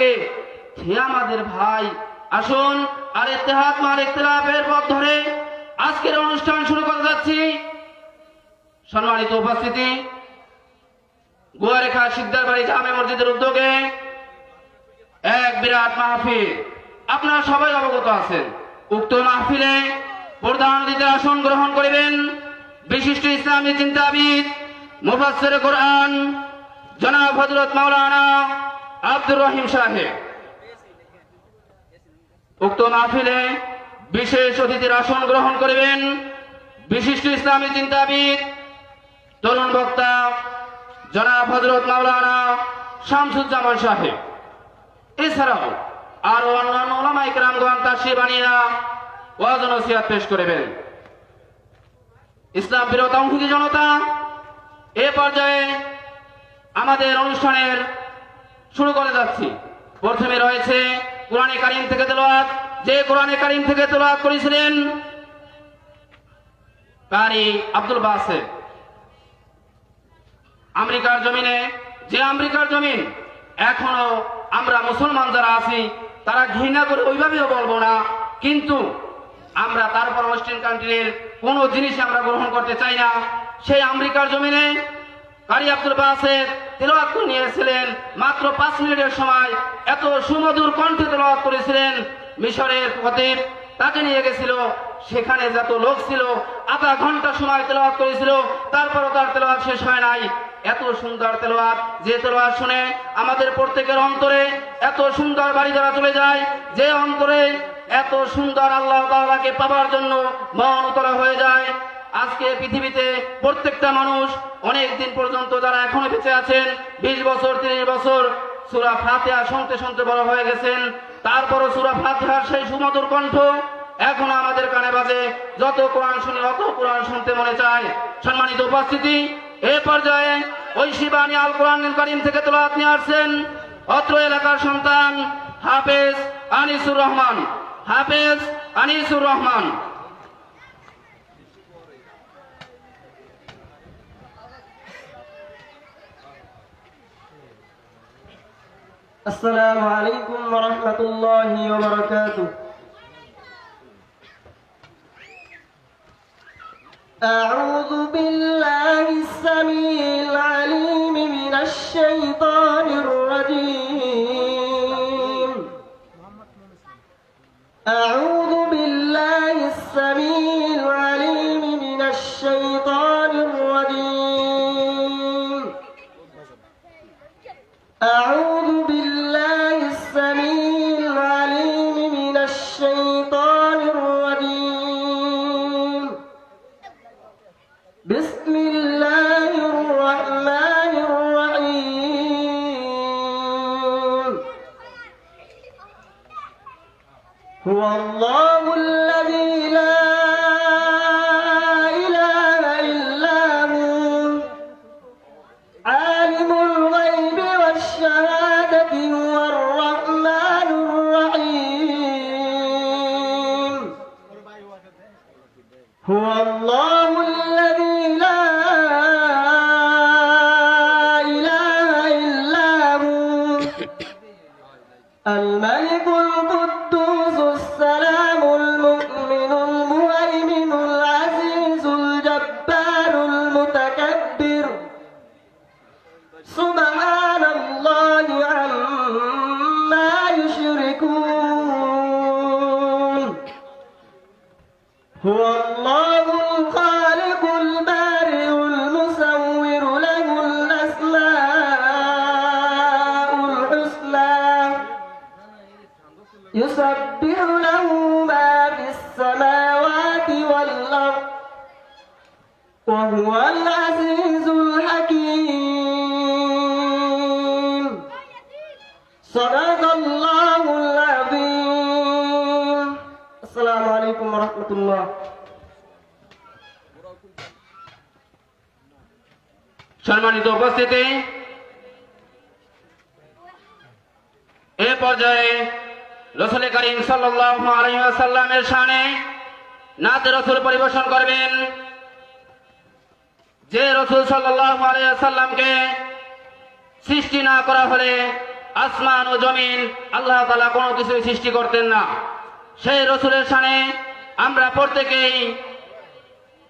থাকে, সে আমাদের ভাই। আসুন আর ইত্তেহাদ মাল ইখতিলাফের পথ ধরে আজকের অনুষ্ঠান শুরু করতে যাচ্ছি। সম্মানিত উপস্থিতি, গুয়ারেখা সিকদারবাড়ি জামে মসজিদের উদ্যোগে এক বিরাট মাহফিল, আপনারা সবাই অবগত আছেন। উক্ত মাহফিলে প্রধান অতিথির আসন গ্রহণ করিবেন বিশিষ্ট ইসলামী চিন্তাবিদ মুফাসসির কোরআন জনাব হযরত মাওলানা আব্দুর রহিম সাহেব। উক্ত মাহফিলে বিশেষ অতিথির আসন গ্রহণ করিবেন বিশিষ্ট ইসলামী চিন্তাবিদ তরুণ বক্তা জনাব হযরত মাওলানা শামসুজ্জামান সাহেব। এছাড়াও আরো অন্যান্য উলামায়ে কেরামগণ তাশরীফ আনিয়া ওয়াজ ও নসিহত পেশ করিবেন। ইসলাম প্রিয় তাওহীদি জনতা, এ পর্যায়ে আমাদের অনুষ্ঠানের শুরু করে যাচ্ছি। প্রথমে রয়েছে কোরআনে কারীম থেকে তেলাওয়াত, যে কোরআনে কারীম থেকে তেলাওয়াত করেছিলেন কারি আব্দুল বাসেত। আমেরিকার জমিনে, যে আমেরিকার জমিন এখনো আমরা মুসলমান যারা আছি তারা ঘৃণা করে ওইভাবেও বলবো না, কিন্তু আমরা তারপর ওয়েস্টার্ন কান্ট্রির কোন জিনিস আমরা গ্রহণ করতে চাই না। সেই আমেরিকার জমিনে কারি আব্দুল বাসেত তেলাওয়াত করে নিয়েছিলেন মাত্র 5 মিনিটের সময়। এত সুমধুর কণ্ঠে তেলাওয়াত করেছিলেন। মিশরের খতিব তাকে নিয়ে গেছিল, সেখানে যত লোক ছিল আধা ঘন্টা সময় তেলাওয়াত করেছিল, তারপরও তার তেলাওয়াত শেষ হয় নাই। এত সুন্দর তেলাওয়াত, যে তেলাওয়াত শুনে আমাদের প্রত্যেকের অন্তরে এত সুন্দর বাড়ি দ্বারা চলে যায়, যে অন্তরে এত সুন্দর আল্লাহ তাআলাকে পাওয়ার জন্য মন উতলা হয়ে যায়। আজকে পৃথিবীতে প্রত্যেকটা মানুষ অনেক দিন পর্যন্ত যারা এখনো বেঁচে আছেন, 20 বছর 30 বছর সূরা ফাতিহা শুনতে শুনতে বড় হয়ে গেছেন, তারপরও সূরা ফাতিহার সেই সুমধুর কণ্ঠ এখনো আমাদের কানে বাজে। যত কোরআন শুনি অত কোরআন শুনতে মনে চায়। সম্মানিত উপস্থিতি, এই পর্যায়ে ঐশী বাণী আল কোরআনুল কারীম থেকে তেলাওয়াত নিয়ে আসছেন অত্র এলাকার সন্তান হাফেজ আনিসুর রহমান। হাফেজ আনিসুর রহমান। السلام عليكم ورحمة الله وبركاته. أعوذ بالله السميع العليم من الشيطان الرجيم. أعوذ بالله السميع العليم من الشيطان الرجيم. أعوذ بالله السميع العليم من الشيطان الرجيم. بسم الله الرحمن الرحيم. هو الله الذي لا إله إلا هو عالم الغيب والشهادة هو الرحمن الرحيم. هو الله الذي لا إله إلا هو الملك القدوس السلام المؤمن المهيمن العزيز الجبار المتكبر سبحان الله عما يشركون. هو الله الخالق البارئ المصور له الأسماء الحسنى يسبح له ما في السماوات والأرض وهو العزيز الحكيم. صدق الله العظيم. السلام عليكم ورحمة الله. সম্মানিত উপস্থিতি, এ পর্যায়ে রাসূল করিম সাল্লাল্লাহু আলাইহি ওয়াসাল্লামের শানে নাত রাসূল পরিবেশন করবেন, যে রাসূল সাল্লাল্লাহু আলাইহি ওয়াসাল্লামকে সৃষ্টি না করা হলে আসমান ও জমিন আল্লাহ তাআলা কোনো কিছু সৃষ্টি করতেন না। সেই রসুলের শানে আমরা প্রত্যেকেই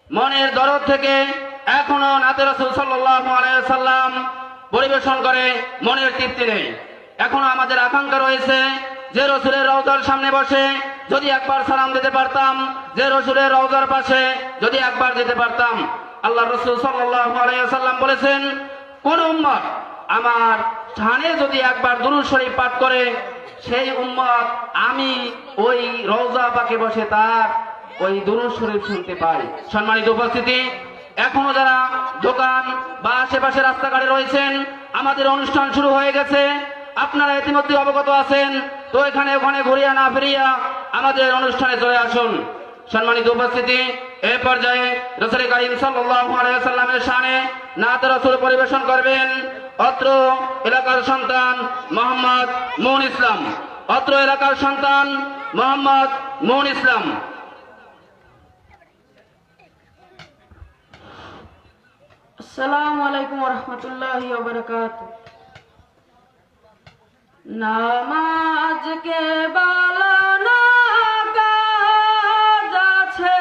মনের দরদ থেকে এখনো নাতে রাসূল সাল্লাল্লাহু আলাইহি ওয়াসাল্লাম পরিবেশন করে মনের তৃপ্তি নেই। এখনো আমাদের আকাঙ্ক্ষা রয়েছে যে রসুলের রওজার সামনে বসে যদি একবার সালাম দিতে পারতাম, যে রসুলের রওজার পাশে যদি একবার যেতে পারতাম। আল্লাহ রসুল সাল্লাল্লাহু আলাইহি ওয়াসাল্লাম বলেছেন, কোন উম্মত আমার শানে যদি একবার দুরূদ শরীফ পাঠ করে, সেই উম্মত আমি ওই রওজা পাকে বসে তার ওই দুরূদ শরীফ শুনতে পাই। সম্মানিত উপস্থিতি, এখনো যারা দোকান বা আশেপাশে রাস্তাঘাটে রয়েছেন, আমাদের অনুষ্ঠান শুরু হয়ে গেছে, আপনারা ইতিমধ্যে অবগত আছেন। তো এখানে ওখানে ঘুরিয়া না ফিরিয়া আমাদের অনুষ্ঠানে চলে আসুন। সম্মানিত উপস্থিতি, এই পর্যায়ে রাসূল কারীম সাল্লাল্লাহু আলাইহি ওয়াসাল্লামের শানে নাত রাসূল পরিবেশন করবেন অত্র এলাকার সন্তান মোহাম্মদ মুন ইসলাম। অত্র এলাকার সন্তান মোহাম্মদ মুন ইসলাম। আসসালামু আলাইকুম ওয়া রাহমাতুল্লাহি ওয়া বারাকাতুহু। নামাজ কে বলো না কাজ আছে,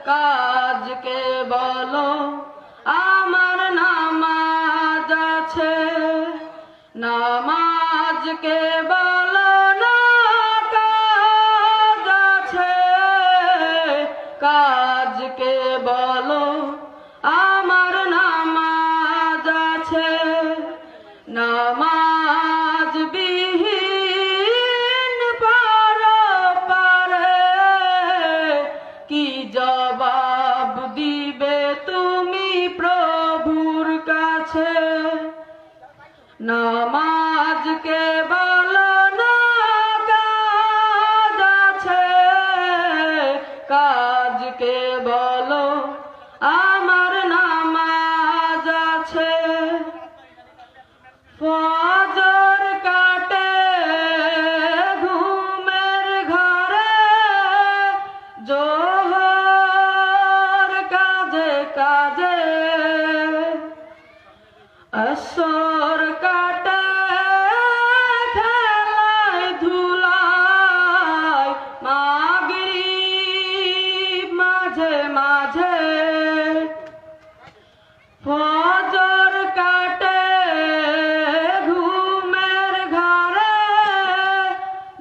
কাজ কে বলো আমার নামাজ আছে। নামাজ কে বলো না কাজ আছে, কাজ কে বলো আমার নামাজ আছে। নামাজ বিহীন পারে কি জবাব দিবে তুমি প্রভুর কাছে। নামাজকে বলো না কাজ আছে, কাজকে বলো আমার নামাজ আছে। ফজর কাটে ঘুমের ঘরে, জোহর কাজে কাজে, আসর কাটে খেলায় ধুলায়, মাগরিব মাঝে মাঝে। ফজর কাটে ঘুমের ঘরে,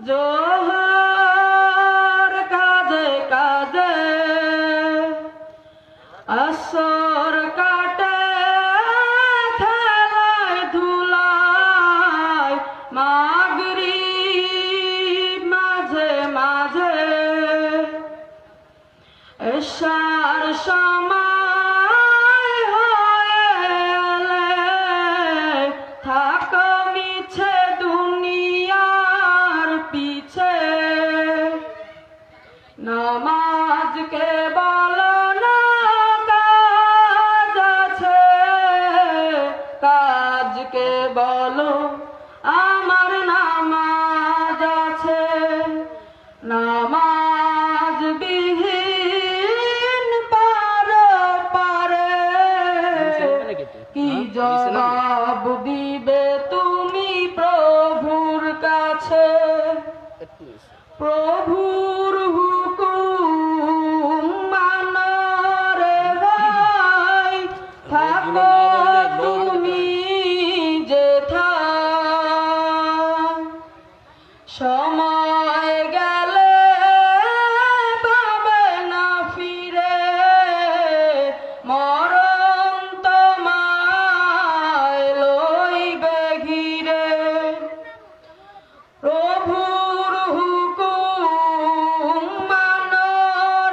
জোহর কাজে কাজে, আসর কাটে খেলায় ধুলায়, মাগরিব মাঝে মাঝে। এশার সময় হয়ে এলে থাকো মিছে দুনিয়ার পিছে। নামাজকে বলো না কাজ আছে, কাজকে বলো আমার নামাজ আছে। নামাজ বিহীন পারে কি জবাব দিবে তুমি প্রভুর কাছে। প্রভুর হুকুম মানো রে ভাই, থাকো তুমি যেথায়। সময় গেলে পাবে না ফিরে, মরণ তোমায় লইবে ঘিরে। প্রভুর হুকুম মানো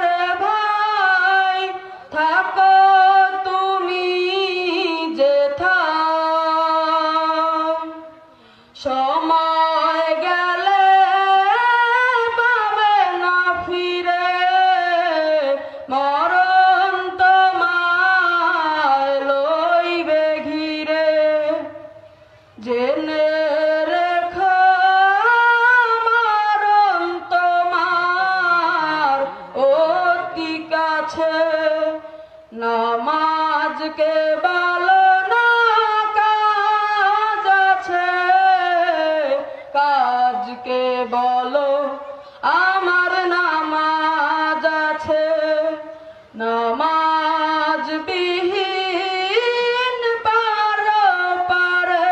রে ভাই, থাকো তুমি যেথায়। সময় গেলে পাবে না ফিরে, মরণ তোমায় লইবে ঘিরে। জেনে রেখো মরণ তোমার অতি কাছে। নামাজকে বলো না কাজ আছে, কাজকে বলো আমার নামাজ আছে, নামাজ বিহীন পারে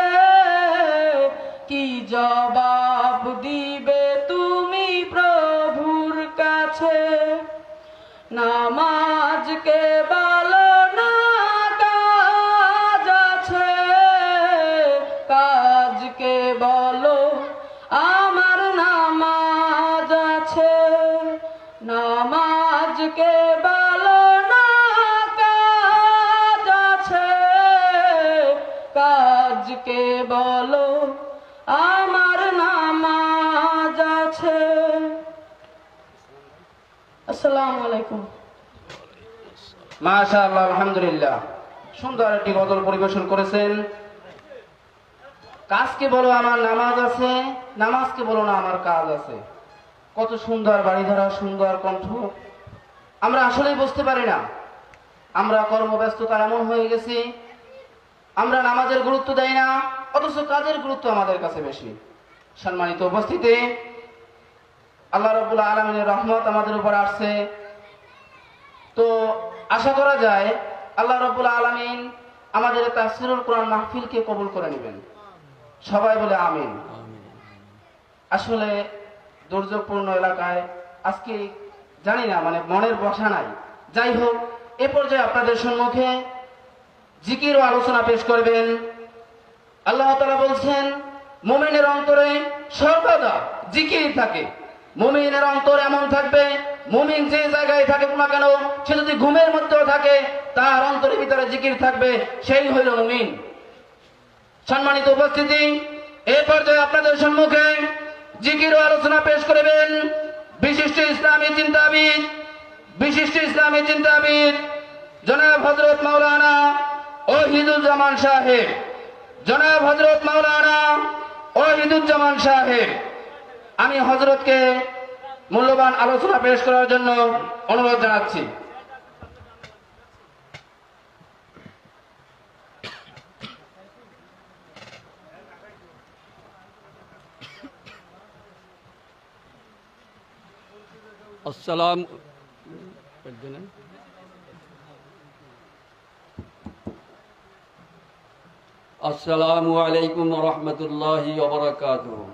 কি জবাব দিবে তুমি প্রভুর কাছে? নামাজকে বলো না কাজ আছে, কাজকে বলো আমার নামাজ আছে, নামাজকে বলো না কাজ আছে, কাজকে বলো আমার নামাজ আছে। আসসালামু আলাইকুম। মাশাআল্লাহ, আলহামদুলিল্লাহ, সুন্দর একটি গজল পরিবেশন করেছেন। কাজকে বলো আমার নামাজ আছে, নামাজকে বলো না আমার কাজ আছে। কত সুন্দর বাড়িধারা, সুন্দর কণ্ঠ। আমরা আসলেই বুঝতে পারি না, আমরা কর্মব্যস্ততা এমন হয়ে গেছি, আমরা নামাজের গুরুত্ব দেই না, অথচ কাজের গুরুত্ব আমাদের কাছে বেশি। সম্মানিত উপস্থিতি, আল্লাহ রাব্বুল আলামিনের রহমত আমাদের উপর আসছে, তো আশা করা যায় আল্লাহ রাব্বুল আলামিন আমাদের তাফসীরুল কোরআন মাহফিলকে কবুল করে নেবেন। সবাই বলে আমিন। আসলে দুর্যোগপূর্ণ এলাকায় আজকে জানি না, মানে মনের বসা নাই। যাই হোক, এ পর্যায়ে আপনাদের সম্মুখে জিকির ও আলোচনা পেশ করবেন। আল্লাহ তাআলা বলছেন, মুমিনের অন্তরে সর্বদা জিকির থাকে। মুমিনের অন্তর এমন থাকবে, মুমিন যে জায়গায় থাকুক না কেন, সে যদি ঘুমের মধ্যেও থাকে, তার অন্তরের ভিতরে জিকির থাকবে, সেই হইল মুমিন। সম্মানিত উপস্থিতি, এই পর্যায়ে আপনাদের সম্মুখে জিকির ও আলোচনা পেশ করবেন বিশিষ্ট ইসলামী চিন্তাবিদ জনাব হযরত মাওলানা ওহিদুজ্জামান সাহেব, জনাব হযরত মাওলানা ওহিদুজ্জামান সাহেব। আমি হযরতকে মূল্যবান আলোচনা পেশ করার জন্য অনুরোধ জানাচ্ছি। আসসালামু আলাইকুম রহমতুল্লাহি ওয়া বারাকাতুহু।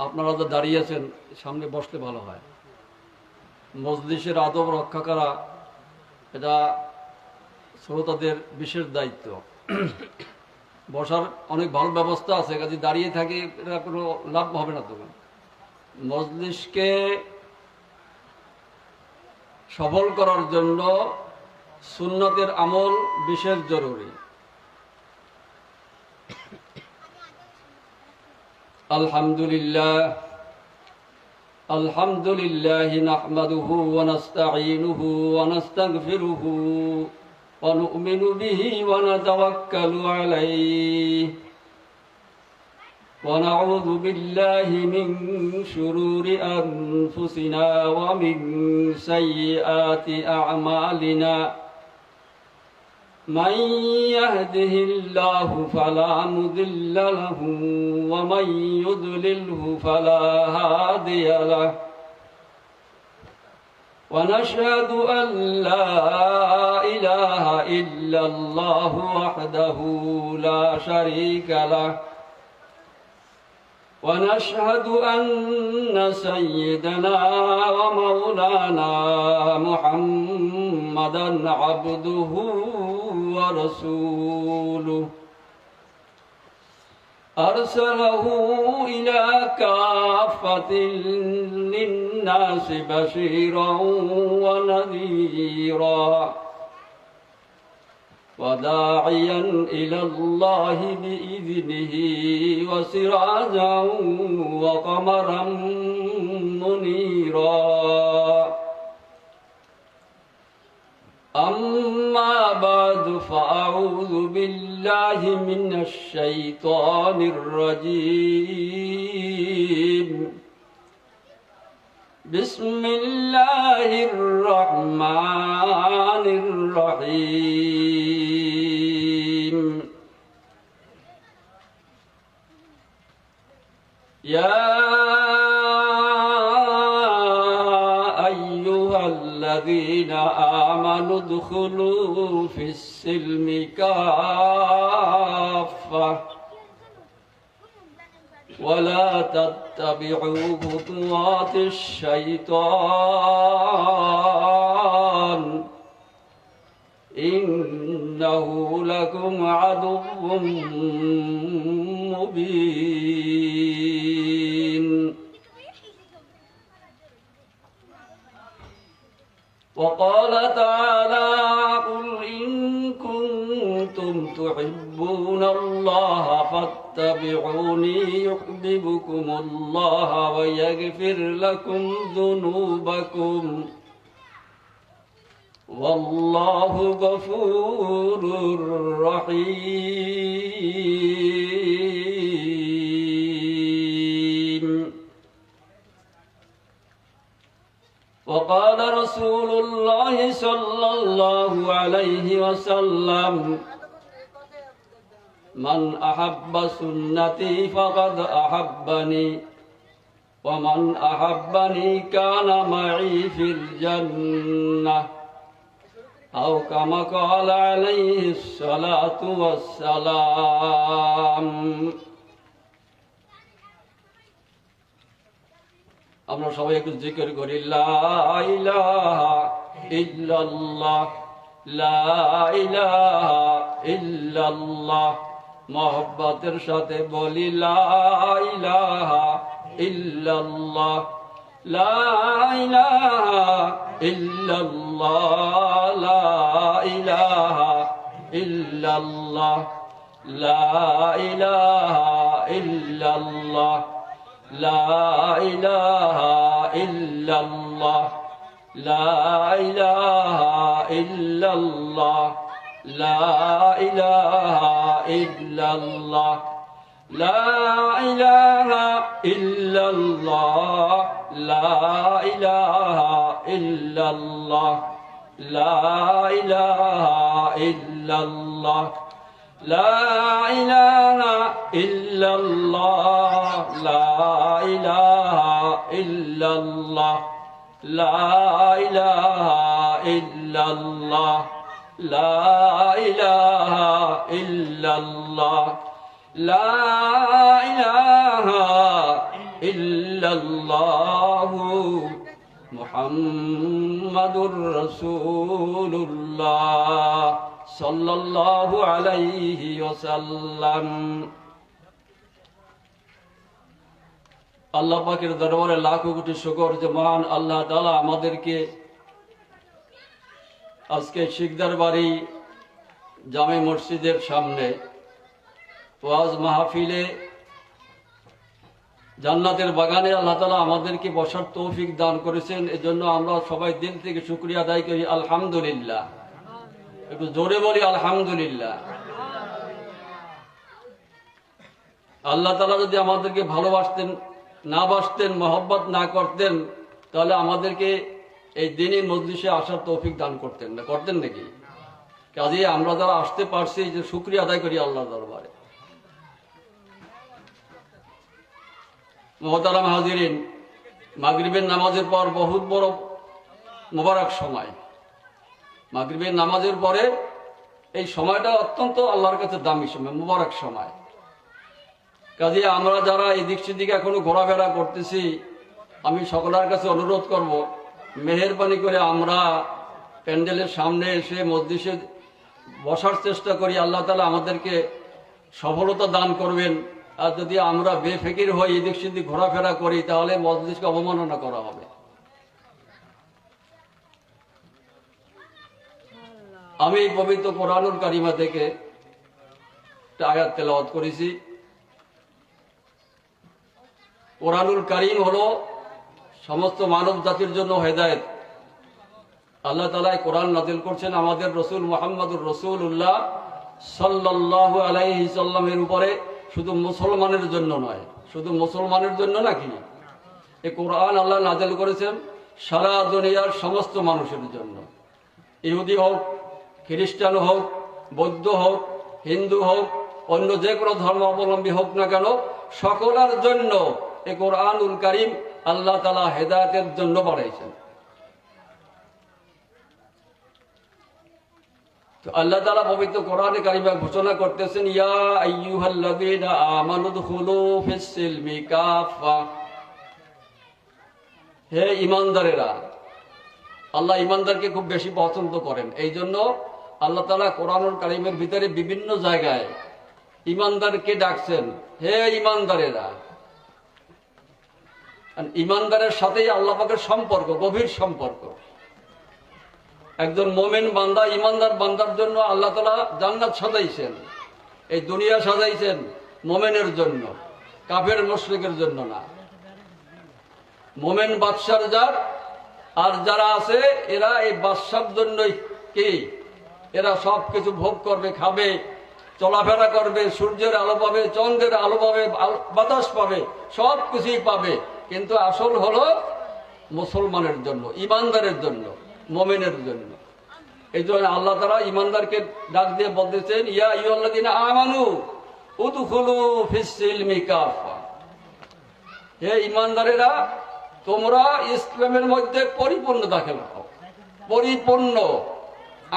আপনারা তো দাঁড়িয়ে আছেন, সামনে বসলে ভালো হয়। মজলিসের আদব রক্ষা করা এটা শ্রোতাদের বিশেষ দায়িত্ব। বসার অনেক ভালো ব্যবস্থা আছে, কাজে দাঁড়িয়ে থাকে এটা কোনো লাভ হবে না। তখন মজলিসকে সফল করার জন্য সুন্নতের আমল বিশেষ জরুরি। আলহামদুলিল্লাহ নাহমাদুহু ওয়া নাস্তাঈনুহু ওয়া নাস্তাগফিরুহু ওয়া নু'মিনু বিহি ওয়া নাতাওয়াক্কালু আলাইহি ওয়া নাউযু বিল্লাহি মিন শুরুরি আনফুসিনা ওয়া মিন সাইয়্যাতি আ'মালিনা। من يهده الله فلا مضل له ومن يضلله فلا هادي له ونشهد أن لا إله إلا الله وحده لا شريك له ونشهد أن سيدنا ومولانا محمدا عبده ورسوله أرسله إلى كافة للناس بشيرا ونذيرا وداعيا إلى الله بإذنه وسراجا وقمرا منيرا. أما بعد فأعوذ بالله من الشيطان الرجيم. بسم الله الرحمن الرحيم. يا أيها الذين آمنوا ادخلوا في السلم كافة ولا تتبعوا خطوات الشيطان إنه لكم عدو مبين. وقال تعالى قل إن كنتم تحبون الله فاتبعوني يحببكم الله ويغفر لكم ذنوبكم والله غفور رحيم. وقال رسول الله صلى الله عليه وسلم من أحب سنتي فقد أحبني ومن أحبني كان معي في الجنة أو كما قال عليه الصلاة والسلام. আমরা সবাই একটু জিকির করি লা ইলাহা ইল্লাল্লাহ লা ইলাহা ইল্লাল্লাহ। মহব্বতের সাথে বলি লা ইলাহা ইল্লাল্লাহ লা ইলাহা ইল্লাল্লাহ লা ইলাহা ইল্লাল্লাহ লা ইলাহা ইল্লাল্লাহ লা ইলাহা ইল্লাল্লাহ লা ইলাহা ইল্লাল্লাহ লা ইলাহা ইল্লাল্লাহ লা ইলাহা ইল্লাল্লাহ লা ইলাহা ইল্লাল্লাহ লা ইলাহা ইল্লাল্লাহ লা ইলাহা ইল্লাল্লাহ লা ইলাহা ইল্লাল্লাহ লা ইলাহা ইল্লাল্লাহ লা ইলাহা ইল্লাল্লাহ লা ইলাহা ইল্লাল্লাহ মুহাম্মাদুর রাসূলুল্লাহ সাল্লাল্লাহু আলাইহি ওয়াসাল্লাম। আল্লাহ পাকের দরবারে লাখো কোটি শুকর যে মহান আল্লাহ তাআলা আমাদেরকে আজকে শিকদার বাড়ি জামে মসজিদের সামনে ওয়াজ মাহফিলে জান্নাতের বাগানে আল্লাহ তাআলা আমাদেরকে বসার তৌফিক দান করেছেন। এজন্য আমরা সবাই দিল থেকে শুকরিয়া আদায় করি আলহামদুলিল্লাহ। একটু জোরে বলি আলহামদুলিল্লাহ। আল্লাহ তাআলা যদি আমাদেরকে ভালোবাসতেন না বাসতেন মহব্বত না করতেন তাহলে আমাদেরকে এই দিনই মজলিসে আসার তৌফিক দান করতেন না, করতেন নাকি? কাজেই আমরা যারা আসতে পারছি যে শুকরিয়া আদায় করি আল্লাহর দরবারে। মুহতারাম হাজিরিন, মাগরিবের নামাজের পর বহুত বড় মোবারক সময়। মাগরিবের নামাজের পরে এই সময়টা অত্যন্ত আল্লাহর কাছে দামি সময়, মোবারক সময়। কাজে আমরা যারা এদিক সেদিকে এখনো ঘোরাফেরা করতেছি, আমি সকলের কাছে অনুরোধ করব মেহেরবানি করে আমরা প্যান্ডেলের সামনে এসে মজলিসে বসার চেষ্টা করি। আল্লাহ তাআলা আমাদেরকে সফলতা দান করবেন। আর যদি আমরা বেফিকির হই এদিক সেদিক ঘোরাফেরা করি তাহলে মজলিসকে অবমাননা করা হবে। আমি পবিত্র কোরআনুল কারিমা থেকে একটা আয়াত তেলাওয়াত করেছি। কোরআনুল কারীম হলো সমস্ত মানব জাতির জন্য হেদায়েত। আল্লাহ তাআলা কোরআন নাযিল করছেন আমাদের রাসূল মুহাম্মদুর রাসূলুল্লাহ সাল্লাল্লাহু আলাইহি সাল্লামের উপরে, শুধু মুসলমানের জন্য নয়। শুধু মুসলমানের জন্য নাকি? এই কোরআন আল্লাহ নাযিল করেছেন সারা দুনিয়ার সমস্ত মানুষের জন্য। ইহুদি হোক, খ্রিস্টান হোক, বৌদ্ধ হোক, হিন্দু হোক, অন্য যে কোনো ধর্মাবলম্বী হোক না কেন, সকলের জন্য এই কোরআনুল কারীম আল্লাহ তাআলা হেদায়েতের জন্য বানাইছেন। তো আল্লাহ তাআলা পবিত্র কোরআনে কারিমে ঘোষণা করতেছেন, ইয়া আইয়ুহাল্লাযীনা আমানু দুখুলু ফিস সিলমি কাফা। হে ঈমানদারেরা, আল্লাহ ঈমানদারকে খুব বেশি পছন্দ করেন। এই জন্য আল্লাহ তাআলা কোরআনুল কারীমের ভিতরে বিভিন্ন জায়গায় ঈমানদারকে ডাকছেন, হে ঈমানদারেরা। ঈমানদারের সাথেই আল্লাহ পাকের সম্পর্ক, গভীর সম্পর্ক। একজন মোমেন বান্দা, ঈমানদার বান্দার জন্য আল্লাহ তাআলা জান্নাত সাজাইছেন, এই দুনিয়া সাজাইছেন মোমেনের জন্য, কাফের মুশরিকের জন্য না। মোমেন বাদশার যার, আর যারা আছে এরা এই বাদশার জন্যই কি, এরা সব কিছু ভোগ করবে, খাবে, চলাফেরা করবে, সূর্যের আলো পাবে, চন্দ্রের আলো পাবে, বাতাস পাবে, সব কিছুই পাবে। কিন্তু আসল হলো মুসলমানের জন্য, ঈমানদারের জন্য, মোমেনের জন্য। এই জন্য আল্লাহ তাআলা ঈমানদারকে ডাক দিয়ে বলতেছেন, ইয়া আইয়ুহাল্লাযীনা আমানু উদখুলু ফিস সিলমি কাফা। হে ঈমানদারেরা, তোমরা ইসলামের মধ্যে পরিপূর্ণ দাখিল হও। পরিপূর্ণ,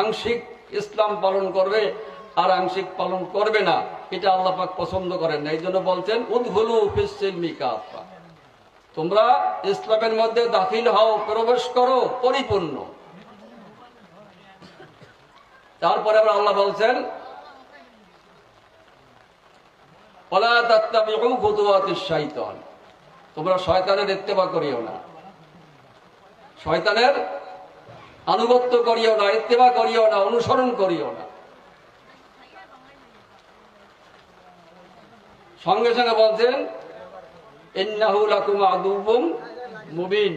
আংশিক ইসলাম পালন করবে আর আংশিক পালন করবে না, এটা আল্লাহ পাক পছন্দ করেন না। এই জন্য বলছেন উদখুলু ফিস সিলমি কাফা, তোমরা ইসলামের মধ্যে দাখিল হও, প্রবেশ করো পরিপূর্ণ। তারপরে আবার আল্লাহ বলছেন, ওয়ালা তাত্তাবিউ খুতুওয়াতিশ শাইতান, তোমরা শয়তানের ইত্তেবা করিও না, শয়তানের আনুগত্য করিও না, ইত্তেবা করিও না, অনুসরণ করিও না। সঙ্গে সঙ্গে বলছেন, ইন্নাহু লাকুম আদুউম মুবিন,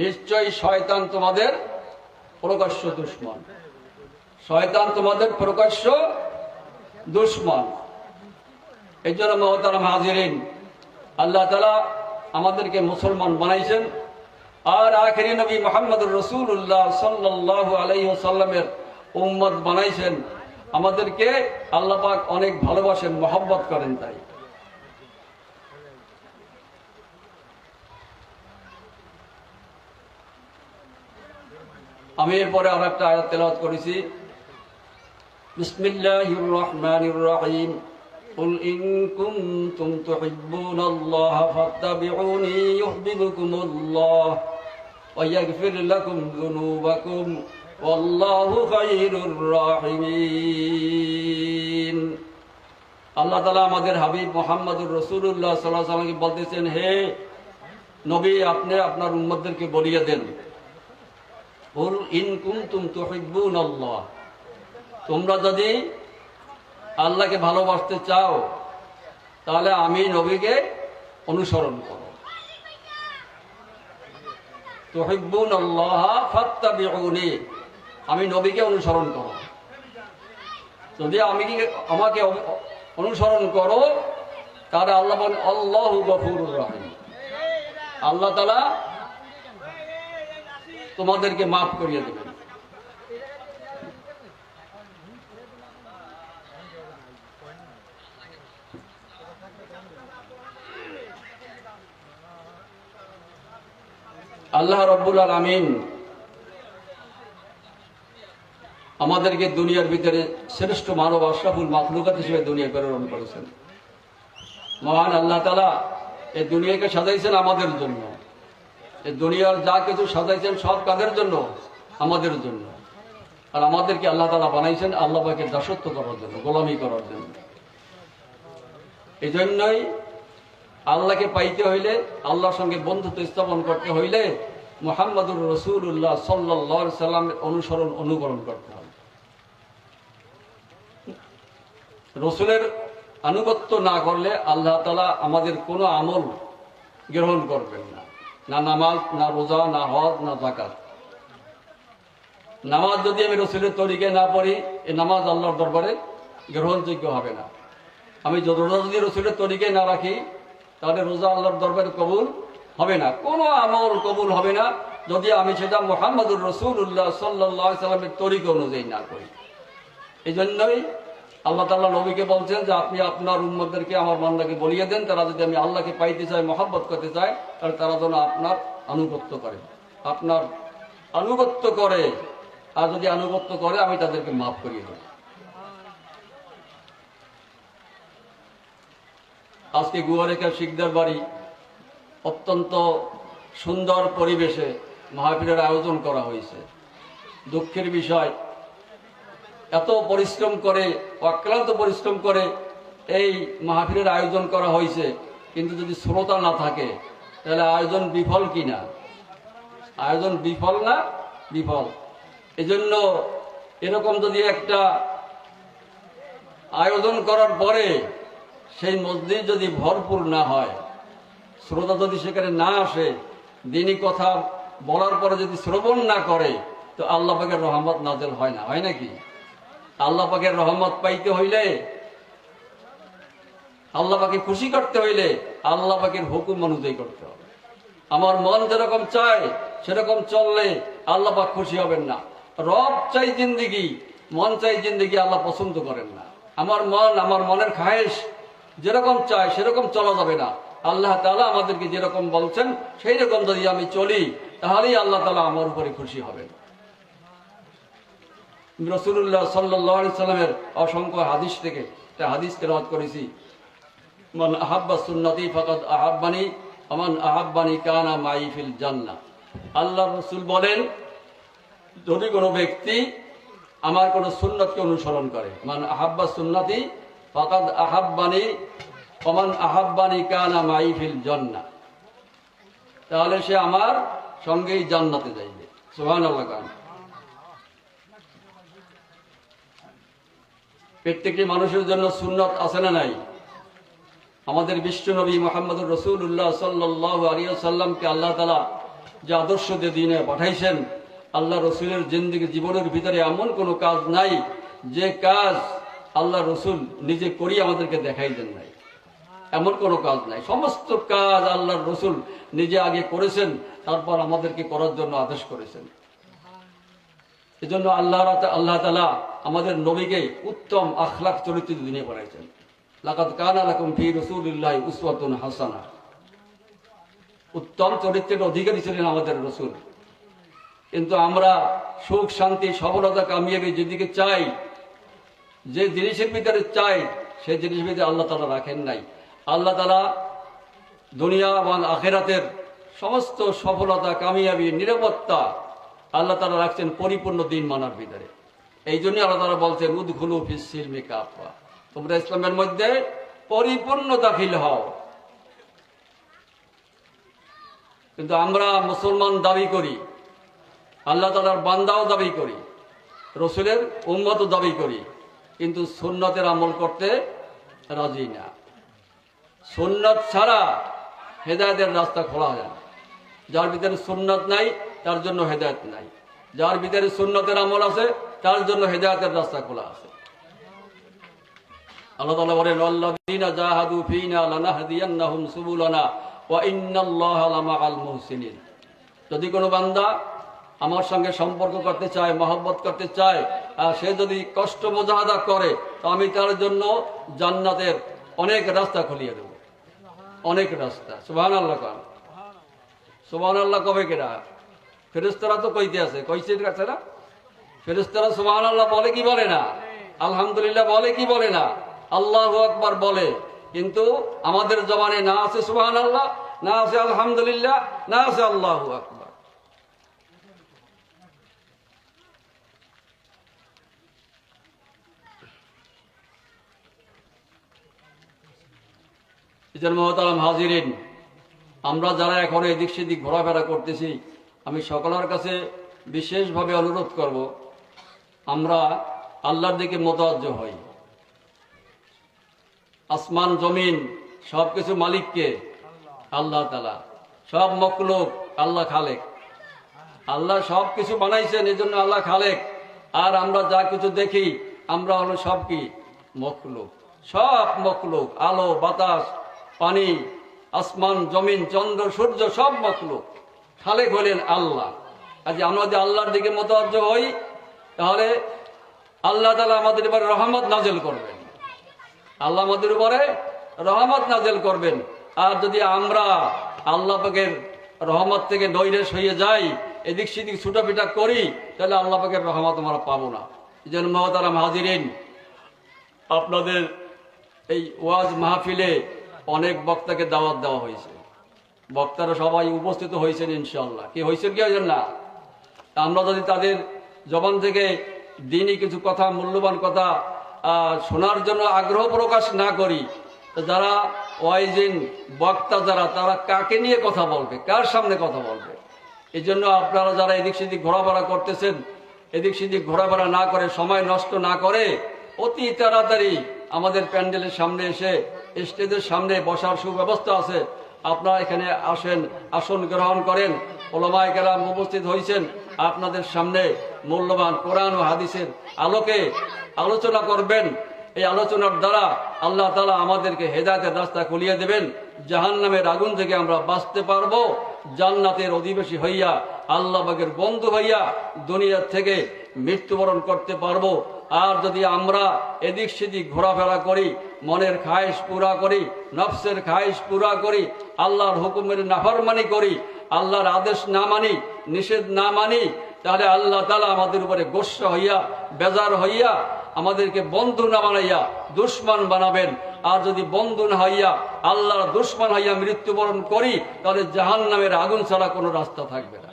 নিশ্চয়ই শয়তান তোমাদের প্রকাশ্য দুশমন। শয়তান তোমাদের প্রকাশ্য দুশমন। এই জন্য মুহতারাম হাজিরিন, আল্লাহ তাআলা আমাদেরকে মুসলমান বানাইছেন, আর আখিরি নবী মুহাম্মদুর রাসূলুল্লাহ সাল্লাল্লাহু আলাইহি ওয়াসাল্লামের উম্মত বানাইছেন। আমাদেরকে আল্লাহ পাক অনেক ভালোবাসেন, মহব্বত করেন। তাই আমি এরপরে আর একটা আয়াত তেলাওয়াত করেছি, বিসমিল্লাহির রহমানির রহিম, কুল ইন কুনতুম তুহিব্বুনাল্লাহ ফাত্তাবিউনি ইউহিব্বুকুমুল্লাহ ওয়া ইয়াগফির লাকুম যুনুবাকুম ওয়াল্লাহু খায়রুর রাহিমিন। আল্লাহ তাআলা আমাদের হাবিব মুহাম্মদুর রাসূলুল্লাহ সাল্লাল্লাহু আলাইহি ওয়াসাল্লামকে বলতেছেন, হে নবী, আপনি আপনার উম্মতদেরকে বলিয়ে দেন, কুল ইন কুনতুম তুহিব্বুনাল্লাহ, তোমরা যদি আল্লাহকে ভালোবাসতে চাও তাহলে আমি নবীকে অনুসরণ করো। তুহিব্বুনাল্লাহ ফাত্তাবিউনি, আমি নবীকে অনুসরণ করো। যদি আমাকে অনুসরণ করো তাহলে আল্লাহ বলেন, আল্লাহু গফুরুর রহিম, আল্লাহ তাআলা তোমাদেরকে মাফ করিয়ে দেবেন। আল্লাহ রাব্বুল আলামিন আমাদেরকে দুনিয়ার ভিতরে শ্রেষ্ঠ মানব, আশরাফুল মাখলুকাত হিসেবে দুনিয়া প্রেরণ করেছেন। মহান আল্লাহ তাআলা এই দুনিয়াকে সাজাইছেন আমাদের জন্য। এই দুনিয়ার যা কিছু সাজাইছেন সব কাদের জন্য? আমাদের জন্য। আর আমাদেরকে আল্লাহ তাআলা বানাইছেন আল্লাহ পাকের দাসত্ব করার জন্য, গোলামি করার জন্য। এই জন্যই আল্লাহকে পাইতে হইলে, আল্লাহর সঙ্গে বন্ধুত্ব স্থাপন করতে হইলে মুহাম্মদুর রাসূলুল্লাহ সাল্লাল্লাহু আলাইহি সাল্লামের অনুসরণ, অনুকরণ করতে হবে। রসুলের আনুগত্য না করলে আল্লাহ তাআলা আমাদের কোনো আমল গ্রহণ করবেন না, না নামাজ, না রোজা, না হজ, না যাকাত। নামাজ যদি আমি রসুলের তরিকায় না পড়ি, এই নামাজ আল্লাহর দরবারে গ্রহণযোগ্য হবে না। আমি রোজা যদি রসুলের তরিকায় না রাখি তাহলে রোজা আল্লাহর দরবারে কবুল হবে না, কোনো আমল কবুল হবে না যদি আমি সেটা মুহাম্মদুর রাসূলুল্লাহ সাল্লাল্লাহু আলাইহি সাল্লামের তরিকা অনুযায়ী না করি। এই জন্যই আল্লাহ তাআলা নবীকে বলছেন যে আপনি আপনার উম্মতদেরকে আমার বান্দাকে বলিয়ে দেন, তারা যদি আমি আল্লাহকে পাইতে চায়, মহব্বত করতে চায়, তাহলে তারা যেন আপনার আনুগত্য করে, আপনার আনুগত্য করে। আর যদি আনুগত্য করে আমি তাদেরকে মাফ করিয়ে দেব। আজকে গুয়ারেখা শিকদার বাড়ি অত্যন্ত সুন্দর পরিবেশে মাহফিলের আয়োজন করা হয়েছে। দুঃখের বিষয়, এত পরিশ্রম করে, অক্লান্ত পরিশ্রম করে এই মাহফিলের আয়োজন করা হয়েছে, কিন্তু যদি শ্রোতা না থাকে তাহলে আয়োজন বিফল কিনা? আয়োজন বিফল না বিফল। এজন্য এরকম যদি একটা আয়োজন করার পরে সেই মসজিদ যদি ভরপুর না হয়, শ্রোতা যদি সেখানে না আসে, দিনী কথা বলার পরে যদি শ্রবণ না করে, তো আল্লাহ পাকের রহমত নাজেল হয় না, হয় নাকি? আল্লাহ পাকের রহমত পাইতে হইলে, আল্লাহ পাকে খুশি করতে হইলে আল্লাহ পাকের হুকুম অনুযায়ী করতে হবে। আমার মন যেরকম চায় সেরকম চললে আল্লাহ পাক খুশি হবেন না। রব চাই জিন্দিগি, মন চাই জিন্দিগি আল্লাহ পছন্দ করেন না। আমার মন, আমার মনের খায়েশ যেরকম চায় সেরকম চলা যাবে না। আল্লাহ তাআলা আমাদেরকে যেরকম বলছেন সেই রকম যদি আমি চলি, তাহলেই আল্লাহ তাআলা আমার উপরে খুশি হবেন। রাসূলুল্লাহ সাল্লাল্লাহু আলাইহি সাল্লামের অসংখ্য হাদিস থেকে একটা হাদিস তেলাওয়াত করেছি, মান আহাব্বা সুন্নতি ফাকাদ আহাব্বানি ওয়া মান আহাব্বানি কানা মাই ফিল জান্নাহ। আল্লাহ রাসূল বলেন, যদি কোনো ব্যক্তি আমার কোনো সুন্নতকে অনুসরণ করে, মান আহাব্বা সুন্নতি ফাকাদ আহাব্বানি ওয়া মান আহাব্বানি কানা মাই ফিল জান্নাহ, তাহলে সে আমার সঙ্গেই জান্নাতে যাইবে। সুবহানাল্লাহ। প্রত্যেকটি মানুষের জন্য সুন্নত আছে না নাই? আমাদের বিশ্বনবী মুহাম্মদুর রাসূলুল্লাহ সাল্লাল্লাহু আলাইহি ওয়াসাল্লামকে আল্লাহ তাআলা যে আদর্শ দিয়ে দিনে পাঠাইছেন, আল্লাহ রসুলের জিন্দেগি জীবনের ভিতরে এমন কোনো কাজ নাই যে কাজ আল্লাহ রসুল নিজে করি আমাদেরকে দেখাই দেন নাই। এমন কোনো কাজ নাই। সমস্ত কাজ আল্লাহ রসুল নিজে আগে করেছেন, তারপর আমাদেরকে করার জন্য আদেশ করেছেন। এজন্য আল্লাহ তাআলা আমাদের নবীকে উত্তম আখলাক চরিত্র দিনে পাঠাইছেন। লাকাদ কানা লাকুম ফি রাসূলিল্লাহি উসওয়াতুন হাসানাহ। উত্তম চরিত্রের অধিকারী ছিলেন আমাদের রসুল। কিন্তু আমরা সুখ, শান্তি, সফলতা, কামিয়াবি যেদিকে চাই, যে জিনিসের ভিতরে চাই, সেই জিনিসের ভিতরে আল্লাহ তাআলা রাখেন নাই। আল্লাহ তাআলা দুনিয়া এবং আখিরাতের সমস্ত সফলতা, কামিয়াবি, নিরাপত্তা আল্লাহ তাআলা রাখছেন পরিপূর্ণ দিন মানার ভিতরে। এই জন্য আল্লাহ তাআলা বলছেন, উদখুলু ফিস সিলমি কাফা, তোমরা ইসলামের মধ্যে পরিপূর্ণ দাখিল হও। কিন্তু আমরা মুসলমান দাবি করি, আল্লাহ তাআলার বান্দাও দাবি করি, রসুলের উম্মতও দাবি করি, কিন্তু সুন্নতের আমল করতে রাজি না। সুন্নত ছাড়া হেদায়েতের রাস্তা খোলা হয় না। যার ভিতরে সুন্নত নাই তার জন্য হেদায়েত নাই, যার ভিতরে সুন্নতের আমল আছে তার জন্য হেদায়েতের রাস্তা খোলা আছে। আল্লাহ তাআলা বলেন, আল্লাযীনা জাহাদু ফীনা লানাহদিয়ান্নাহুম সুবুলানা ওয়া ইন্নাল্লাহা লামাআল মুহসিনিন। যদি কোনো বান্দা আমার সঙ্গে সম্পর্ক করতে চায়, মহব্বত করতে চায়, আর সে যদি কষ্ট মুজাহাদা করে, তো আমি তার জন্য জান্নাতের অনেক রাস্তা খুলিয়ে দেব, অনেক রাস্তা। সুবহানাল্লাহ। সুবহানাল্লাহ কবে কেনা? ফেরেশতারা তো কইতে আছে, কইছে আছে না? ফেরেশতারা সুবহানাল্লাহ বলে কি বলে না? আলহামদুলিল্লাহ বলে কি বলে না? আল্লাহু আকবার বলে। কিন্তু আমাদের জবানে না আছে সুবহানাল্লাহ, না আছে আলহামদুলিল্লাহ, না আছে আল্লাহু আকবার। ইজান মুহতারাম হাজিরিন, আমরা যারা এখন এদিক সেদিক ঘোরাফেরা করতেছি, আমি সকলের কাছে বিশেষভাবে অনুরোধ করব, আমরা আল্লাহর দিকে মোতাওয়াজ্জহ হই। আসমান জমিন সব কিছু মালিককে আল্লাহ তাআলা, সব মখলুক আল্লাহ খালেক। আল্লাহ সব কিছু বানাইছেন, এই জন্য আল্লাহ খালেক। আর আমরা যা কিছু দেখি আমরা হলো সব কি? মখলুক। সব মখলুক, আলো বাতাস, পানি, আসমান জমিন, চন্দ্র সূর্য সব মখলুক। খালেক হলেন আল্লাহ। আজ আমরা যদি আল্লাহর দিকে মোতাওয়াজ্জহ হই, তাহলে আল্লাহ তাআলা আমাদের এবার রহমত নাযিল করবেন। আল্লাহ আমাদের উপরে রহমত নাজেল করবেন। আর যদি আমরা আল্লাহ পাকের রহমত থেকে নৈরাশ হয়ে যাই, এদিক সেদিক ছুটাপিটা করি, তাহলে আল্লাহ পাকের রহমত আমরা পাবো না। এই জন্য মহতারাম হাজিরিন, আপনাদের এই ওয়াজ মাহফিলে অনেক বক্তাকে দাওয়াত দেওয়া হয়েছে। বক্তারা সবাই উপস্থিত হয়েছেন ইনশাআল্লাহ। কি হয়েছেন কি হয়েছেন না? আমরা যদি তাদের জবান থেকে দিনই কিছু কথা, মূল্যবান কথা শোনার জন্য আগ্রহ প্রকাশ না করি, যারা ওয়াইজিন বক্তা যারা, তারা কাকে নিয়ে কথা বলবে, কার সামনে কথা বলবে? এই জন্য আপনারা যারা এদিক সেদিক ঘোরাফেরা করতেছেন, এদিক সেদিক ঘোরাফেরা না করে, সময় নষ্ট না করে অতি তাড়াতাড়ি আমাদের প্যান্ডেলের সামনে এসে স্টেজের সামনে বসার সুব্যবস্থা আছে, আপনারা এখানে আসেন, আসন গ্রহণ করেন। ওলামায়ে কেরাম উপস্থিত হয়েছেন, আপনাদের সামনে মূল্যবান কোরআন ও হাদিসের আলোকে আলোচনা করবেন। এই আলোচনার দ্বারা আল্লাহ তাআলা আমাদেরকে হেদায়েতের রাস্তা খুলিয়ে দেবেন। জাহান্নামের আগুন থেকে আমরা বাঁচতে পারবো, জান্নাতের অধিবাসী হইয়া, আল্লাহ পাকের বন্ধু হইয়া দুনিয়া থেকে মৃত্যুবরণ করতে পারবো। আর যদি আমরা এদিক সেদিক ঘোরাফেরা করি, মনের খায়েশ পুরা করি, নফসের খায়েশ পুরা করি, আল্লাহর হুকুমের নাফরমানি করি, আল্লাহর আদেশ না মানি, নিষেধ না মানি, তাহলে আল্লাহ তাআলা আমাদের উপরে গোস্বা হইয়া, বেজার হইয়া, আমাদেরকে বন্ধু না বানাইয়া দুশ্মন বানাবেন। আর যদি বন্ধু না হইয়া আল্লাহর দুশ্মন হইয়া মৃত্যুবরণ করি, তাহলে জাহান্নামের আগুন ছাড়া কোনো রাস্তা থাকবে না।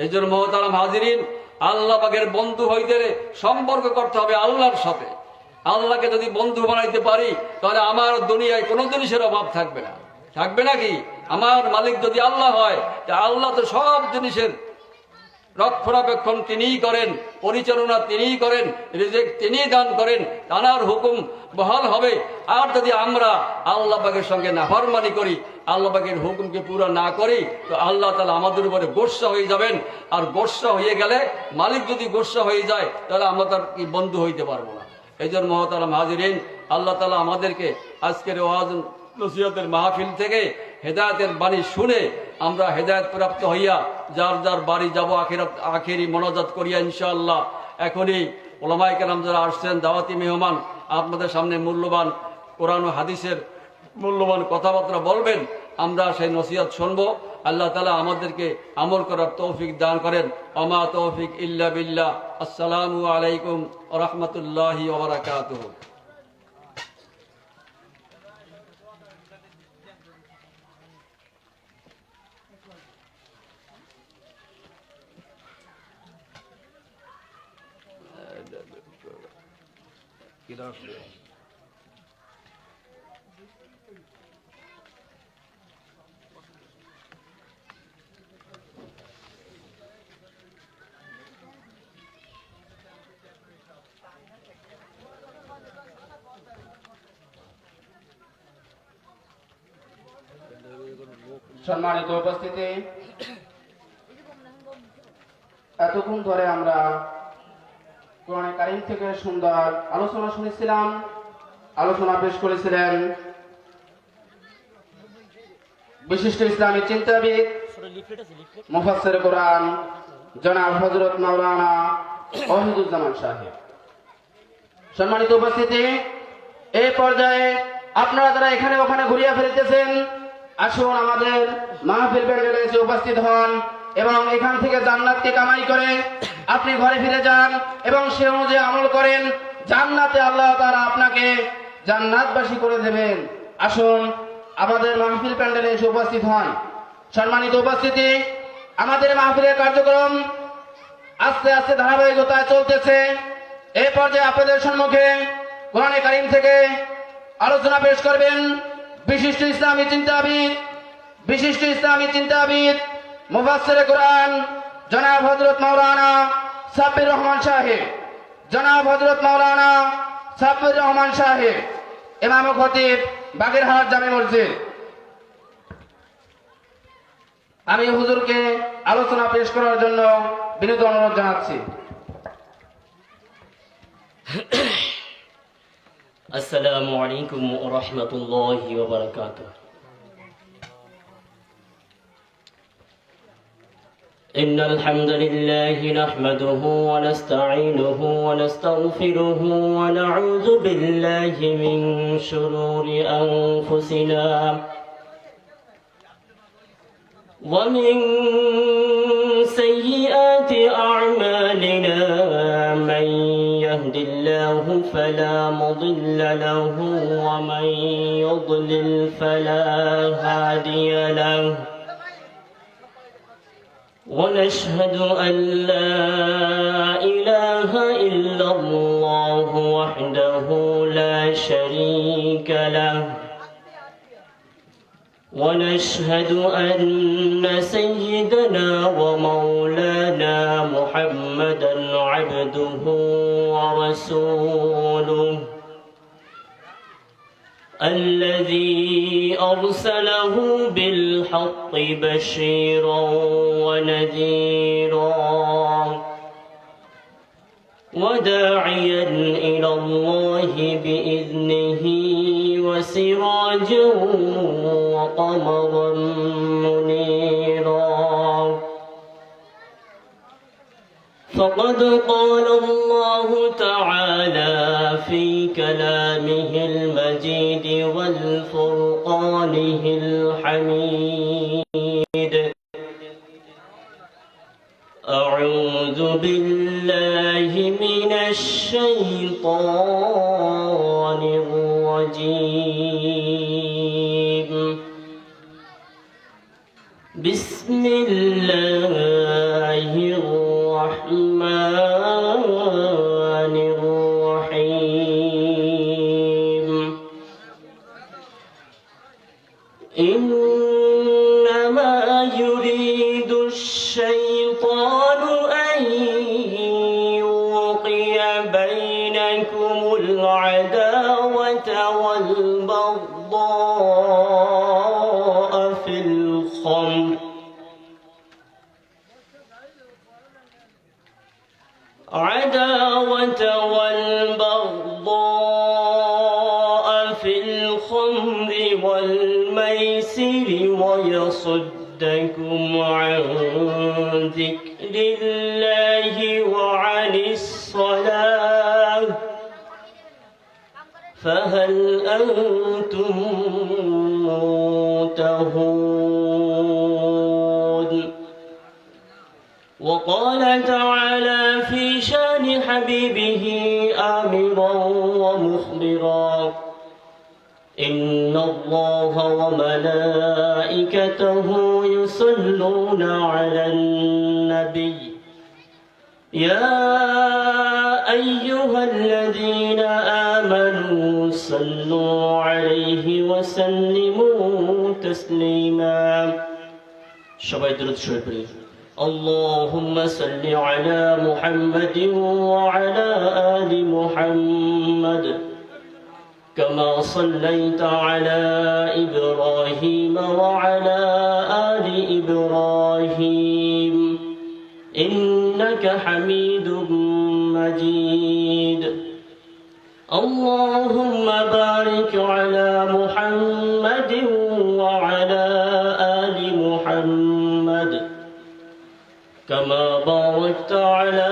এই জন্য মহতারাম হাজিরিন, আল্লাহ পাকের বন্ধু হইতে সম্পর্ক করতে হবে আল্লাহর সাথে। আল্লাহকে যদি বন্ধু বানাইতে পারি, তাহলে আমার দুনিয়ায় কোনো জিনিসের অভাব থাকবে না। থাকবে নাকি? আমার মালিক যদি আল্লাহ হয়, তা আল্লাহ তো সব জিনিসের রক্ষণাবেক্ষণ তিনিই করেন, পরিচালনা তিনিই করেন, রিজিক তিনিই দান করেন, তানার হুকুম বহাল হবে। আর যদি আমরা আল্লাহ পাকের সঙ্গে নাফরমানি করি, আল্লাহ পাকের হুকুমকে পুরো না করি, তো আল্লাহ তাআলা আমাদের উপরে গোস্বা হয়ে যাবেন। আর গোস্বা হয়ে গেলে, মালিক যদি গোস্বা হয়ে যায়, তাহলে আমরা তার কি বন্ধু হইতে পারবো না। এই জন্য মহতারাম হাজিরিন, আল্লাহ তাআলা আমাদেরকে আজকের ওয়াজ নসিহতের মাহফিল থেকে হেদায়েতের বাণী শুনে আমরা হেদায়েত প্রাপ্ত হইয়া যার যার বাড়ি যাব, আখেরি মোনাজাত করিয়া ইনশাআল্লাহ। এখনই ওলামায়ে কেরাম যারা আসছেন, দাওয়াতি মেহমান, আপনাদের সামনে মূল্যবান কোরআন ও হাদিসের মূল্যবান কথাবার্তা বলবেন। আমরা সেই নসিহত শুনবো। আল্লাহ তাআলা আমাদেরকে আমল করার তৌফিক দান করেন। ওমা তৌফিক ইল্লা বিল্লাহ। আসসালামু আলাইকুম ওয়া রাহমাতুল্লাহি ওয়া বারাকাতুহু। সম্মানিত উপস্থিতি, এতক্ষণ ধরে আমরা কোরআন কারীম থেকে সুন্দর আলোচনা শুনেছিলাম। আলোচনা পেশ করেছিলেন বিশিষ্ট ইসলামী চিন্তাবিদ, মুফাসসির কোরআন জনাব হযরত মাওলানা ওয়াহিদুজ্জামান সাহেব। সম্মানিত উপস্থিতি, এই পর্যায়ে আপনারা যারা এখানে ওখানে ঘুরিয়া ফিরতেছেন, আসুন আমাদের মাহফিল প্যান্ডেলে এসে উপস্থিত হন এবং এখান থেকে জান্নাতকে কামাই করে আপনি ঘরে ফিরে যান এবং সে অনুযায়ী আমল করেন। জান্নাতে আল্লাহ তাআলা আপনাকে জান্নাতবাসী করে দেবেন। আসুন আমাদের মাহফিল প্যান্ডেলে এসে উপস্থিত হন। সম্মানিত উপস্থিতি, আমাদের মাহফিলের কার্যক্রম আস্তে আস্তে ধারাবাহিকতায় চলতেছে। এই পর্যায়ে আপনাদের সম্মুখে কোরআন কারীম থেকে আলোচনা পেশ করবেন বিশিষ্ট ইসলামী চিন্তাবিদ মুফাসসির কোরআন জনাব হযরত মাওলানা সাব্বির রহমান সাহেব, ইমাম ও খতিব বাগেরহাট জামে মসজিদ। আমি হুজুরকে আলোচনা পেশ করার জন্য বিনীত অনুরোধ জানাচ্ছি। আসসালামু আলাইকুম ওয়া রাহমাতুল্লাহি ওয়া বারাকাতুহু। إن الحمد لله نحمده ونستعينه ونستغفره ونعوذ بالله من شرور أنفسنا ومن سيئات أعمالنا من يهد الله فلا مضل له ومن يضلل فلا هادي له ونشهد أن لا إله إلا الله وحده لا شريك له ونشهد أن سيدنا ومولانا محمدا عبده ورسوله الذي أرسله بالحق بشيرا ونذيرا وداعيا إلى الله بإذنه وسراجا وقمرا منيرا فقد قال الله تعالى في كلامه المجيد والفرقانه الحميد أعوذ بالله من الشيطان الرجيم بسم الله الرحمن الرحيم إنما يريد الشيطان أن يوقي بينكم العداوة والبغضاء في الخمر والميسر ويصدكم عن ذكر الله وعن الصلاة فهل أنتم منتهون وقال تعالى في شان حبيبه آمرا ومخبرا إن الله وملائكته يصلون على النبي يا أيها الذين آمنوا صلوا عليه وسلموا تسليما شباب درود شوي اللهم صل على محمد وعلى آل محمد كما صليت على إبراهيم وعلى آل إبراهيم إنك حميد مجيد اللهم بارك على محمد وعلى آل محمد كما باركت على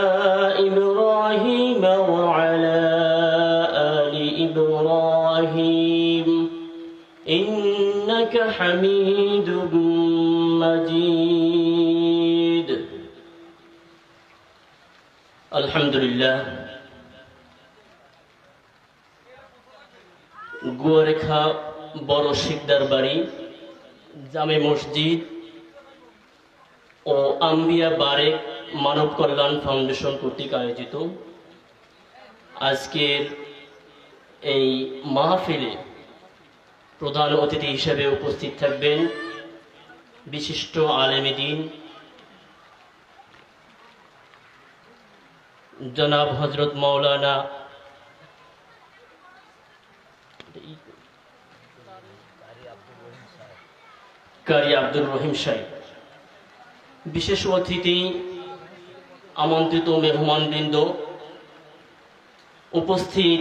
إبراهيم وعلى آل إبراهيم إنك حميد مجيد الحمد لله গুয়ারেখা বড় শিকদার বাড়ি জামে মসজিদ ও আম্বিয়া বারেক মানব কল্যাণ ফাউন্ডেশন কর্তৃক আয়োজিত আজকের এই মাহফিলে প্রধান অতিথি হিসেবে উপস্থিত থাকবেন বিশিষ্ট আলেমে দ্বীন জনাব হযরত মাওলানা কারি আব্দুর রহিম সাহেব, বিশেষ অতিথি, আমন্ত্রিত মেহমানবৃন্দ, উপস্থিত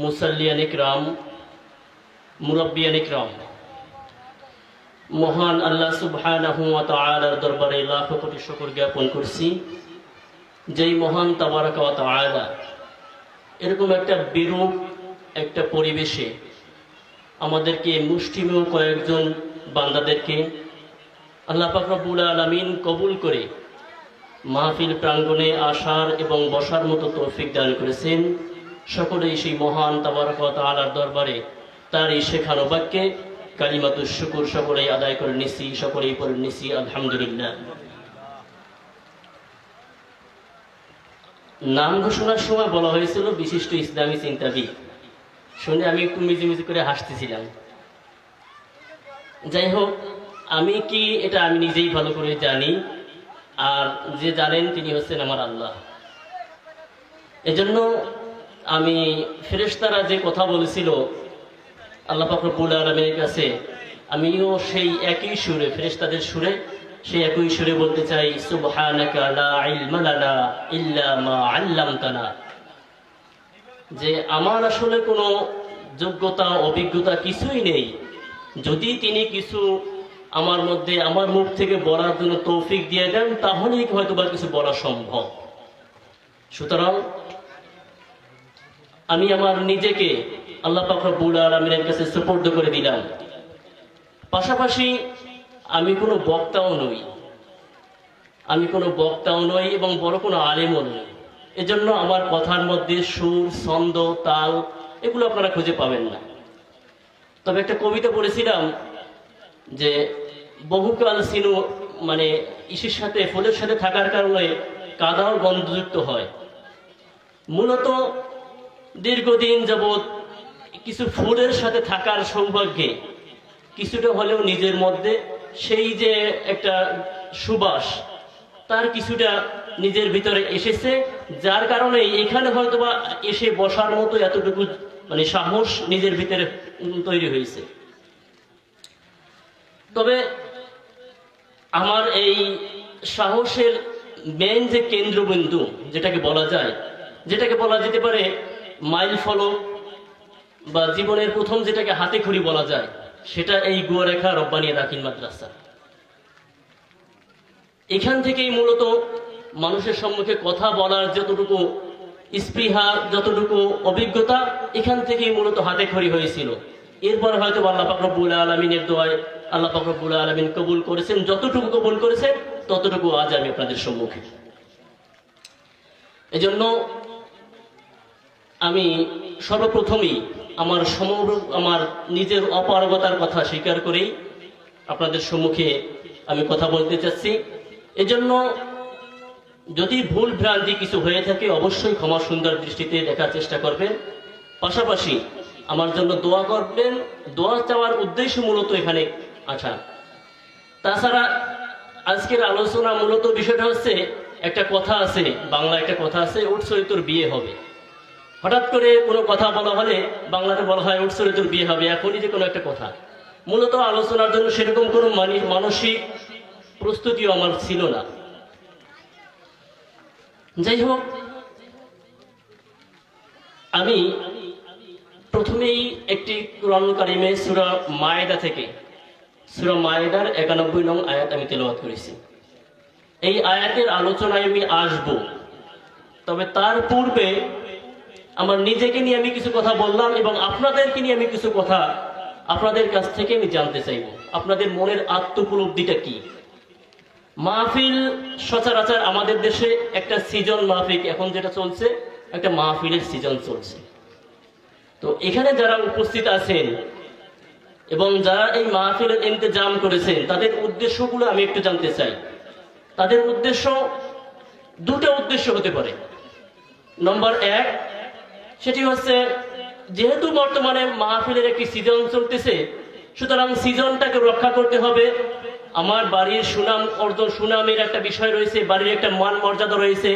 মুসাল্লিয়ান ইকরাম, মুরব্বিয়ান ইকরাম, মহান আল্লাহ সুবহানাহু ওয়া তাআলার দরবারে লাখ কোটি শুকর জ্ঞাপন করছি, যেই মহান তাবারাকা ওয়া তাআলা এরকম একটা বিরূপ একটা পরিবেশে আমাদেরকে মুষ্টিমেয় কয়েকজন বান্দাদেরকে আল্লাহ পাক রব্বুল আলামিন কবুল করে মাহফিল প্রাঙ্গণে আসার এবং বসার মতো তৌফিক দান করেছেন। সকলেই সেই মহান তাবারাকা ওয়া তাআলার দরবারে তার এই শেখানো বাক্যে কালিমাতুশ শুকর সকলেই আদায় করে নিছি, সকলেই পড়ে নিছি আলহামদুলিল্লাহ। নাম ঘোষণার সময় বলা হয়েছিল বিশিষ্ট ইসলামী চিন্তাবিদ, শুনে আমি একটু মিজিমিজি করে হাসতেছিলাম। যাই হোক, আমি কি এটা আমি নিজেই ভালো করে জানি, আর যে জানেন তিনি হচ্ছেন আমার আল্লাহ। এজন্য আমি ফেরেশতারা যে কথা বলেছিল আল্লাহ পাক রব্বুল আলামিনের কাছে, আমিও সেই একই সুরে, ফেরেশতাদের সুরে, সেই একই সুরে বলতে চাই, সুবহানাকা লা ইলমা লানা ইল্লা মা আল্লামতানা, যে আমার আসলে কোনো যোগ্যতা অভিজ্ঞতা কিছুই নেই, যদি তিনি কিছু আমার মধ্যে আমার মুখ থেকে বলার জন্য তৌফিক দিয়ে দেন তাহলেই হয়তো বা কিছু বলা সম্ভব। সুতরাং আমি আমার নিজেকে আল্লাহ পাক রব্বুল আলামিনের কাছে সুপর্দ করে দিলাম। পাশাপাশি আমি কোনো বক্তাও নই এবং বড় কোনো আলেমও নই। এজন্য আমার কথার মধ্যে সুর, ছন্দ, তাল এগুলো আপনারা খুঁজে পাবেন না। তবে একটা কবিতা পড়েছিলাম যে বহুকাল সিনু, মানে ইসের সাথে, ফুলের সাথে থাকার কারণে কাদাও গন্ধযুক্ত হয়। মূলত দীর্ঘদিন যাবৎ কিছু ফুলের সাথে থাকার সৌভাগ্যে কিছুটা হলেও নিজের মধ্যে সেই যে একটা সুবাস তার কিছুটা নিজের ভিতরে এসেছে, যার কারণে এখানে হয়তোবা এসে বসার মতো এতটুকু মানে সাহস নিজের ভিতরে তৈরি হয়েছে। তবে আমার এই সাহসের মেইন যে কেন্দ্রবিন্দু যেটাকে বলা যেতে পারে মাইল ফলক বা জীবনের প্রথম যেটাকে হাতে খড়ি বলা যায়, সেটা এই গুয়ারেখা রব্বানিয়া দাখিল মাদ্রাসা। এখান থেকেই মূলত মানুষের সম্মুখে কথা বলার যতটুকু স্পৃহা, যতটুকু অভিজ্ঞতা, এখান থেকেই মূলত হাতে খড়ি হয়েছিল। এরপর হয়তো আল্লাহ পাক রব্বুল আলামিনের দোয়ায় আল্লাহ পাক রব্বুল আলামিন কবুল করেছেন, যতটুকু কবুল করেছেন ততটুকু আজ আমি আপনাদের সম্মুখে। এজন্য আমি সর্বপ্রথমেই আমার নিজের অপারগতার কথা স্বীকার করেই আপনাদের সম্মুখে আমি কথা বলতে চাচ্ছি। এজন্য যদি ভুল ভ্রান্তি কিছু হয়ে থাকে অবশ্যই ক্ষমা সুন্দর দৃষ্টিতে দেখার চেষ্টা করবেন। পাশাপাশি আমার জন্য দোয়া করবেন। দোয়া চাওয়ার উদ্দেশ্য মূলত এখানে আসা। তাছাড়া আজকের আলোচনা মূলত বিষয়টা হচ্ছে, একটা কথা আছে, বাংলা একটা কথা আছে, উৎসরে তোর বিয়ে হবে। হঠাৎ করে কোনো কথা বলা হলে বাংলাতে বলা হয় উৎসরে তোর বিয়ে হবে, এখনই যে কোনো একটা কথা। মূলত আলোচনার জন্য সেরকম কোনো মানসিক প্রস্তুতিও আমার ছিল না। যাই হোক, আমি প্রথমেই একটি কুরআনুল কারীমে সূরা মায়েদা থেকে, সূরা মায়েদার 91 নং আয়াত আমি তেলাওয়াত করেছি। এই আয়াতের আলোচনায় আমি আসব, তবে তার পূর্বে আমার নিজেকে নিয়ে আমি কিছু কথা বললাম এবং আপনাদেরকে নিয়ে আমি কিছু কথা আপনাদের কাছ থেকে আমি জানতে চাইব, আপনাদের মনের আত্মোপলব্ধিটা কি। মাহফিল সচরাচর আমাদের দেশে একটা সিজন মাহফিল এখন যেটা চলছে, একটা মাহফিলের সিজন চলছে। তো এখানে যারা উপস্থিত আছেন এবং যারা এই মাহফিলের ইন্তজাম করেছেন তাদের উদ্দেশ্যগুলো আমি একটু জানতে চাই। তাদের উদ্দেশ্য, দুটো উদ্দেশ্য হতে পারে। নম্বর 1, সেটি হচ্ছে যেহেতু বর্তমানে মাহফিলের একটি সিজন চলতেছে, সুতরাং সিজনটাকে রক্ষা করতে হবে। আমার বাড়ির সুনামের একটা বিষয় রয়েছে, বাড়ির একটা মান মর্যাদা রয়েছে।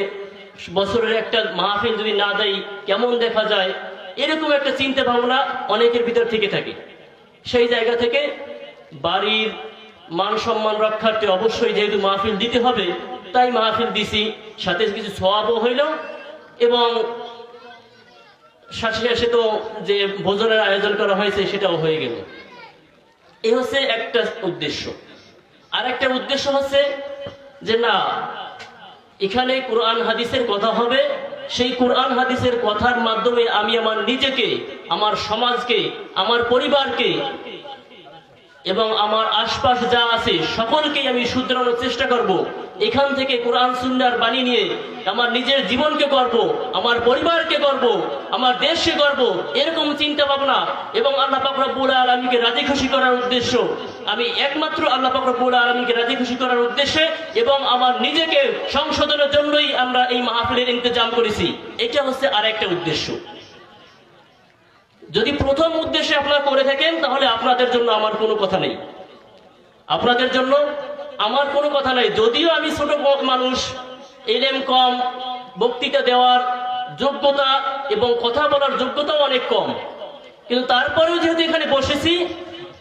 বছরের একটা মাহফিল যদি না দেয় কেমন দেখা যায়, এরকম একটা চিন্তা ভাবনা অনেকের ভিতর থেকে থাকে। সেই জায়গা থেকে বাড়ির মান সম্মান রক্ষার্থে অবশ্যই যেহেতু মাহফিল দিতে হবে, তাই মাহফিল দিছি, সাথে কিছু সওয়াবও হইল এবং সাথে তো যে ভোজনের আয়োজন করা হয়েছে সেটাও হয়ে গেল। এই হচ্ছে একটা উদ্দেশ্য। আর একটা উদ্দেশ্য হচ্ছে যে না, এখানে কোরআন হাদিসের কথা হবে, সেই কোরআন হাদিসের কথার মাধ্যমে আমি আমার নিজেকে, আমার সমাজকে, আমার পরিবারকে এবং আমার আশপাশ যা আছে সকলকেই আমি শুধরানোর চেষ্টা করব। এখান থেকে কোরআন সুন্নাহর বাণী নিয়ে আমার নিজের জীবনকে গর্ব, আমার পরিবারকে গর্ব, আমার দেশকে গর্ব, এরকম চিন্তা ভাবনা এবং আল্লাহ পাক রব্বুল আলামিনকে রাজি খুশি করার উদ্দেশ্য, আমি একমাত্র আল্লাহ পাক রব্বুল আলামিনকে রাজি খুশি করার উদ্দেশ্যে এবং আমার নিজেকে সংশোধনের জন্যই আমরা এই মাহফিলের ইন্তজাম করেছি। এটা হচ্ছে আর একটা উদ্দেশ্য। যদি প্রথম উদ্দেশ্যে আপনারা করে থাকেন তাহলে আপনাদের জন্য আমার কোনো কথা নেই, আপনাদের জন্য আমার কোনো কথা নেই। যদিও আমি ছোট মানুষ, এলেম কম, বক্তৃতা দেওয়ার যোগ্যতা এবং কথা বলার যোগ্যতাও অনেক কম, কিন্তু তারপরেও যেহেতু এখানে বসেছি,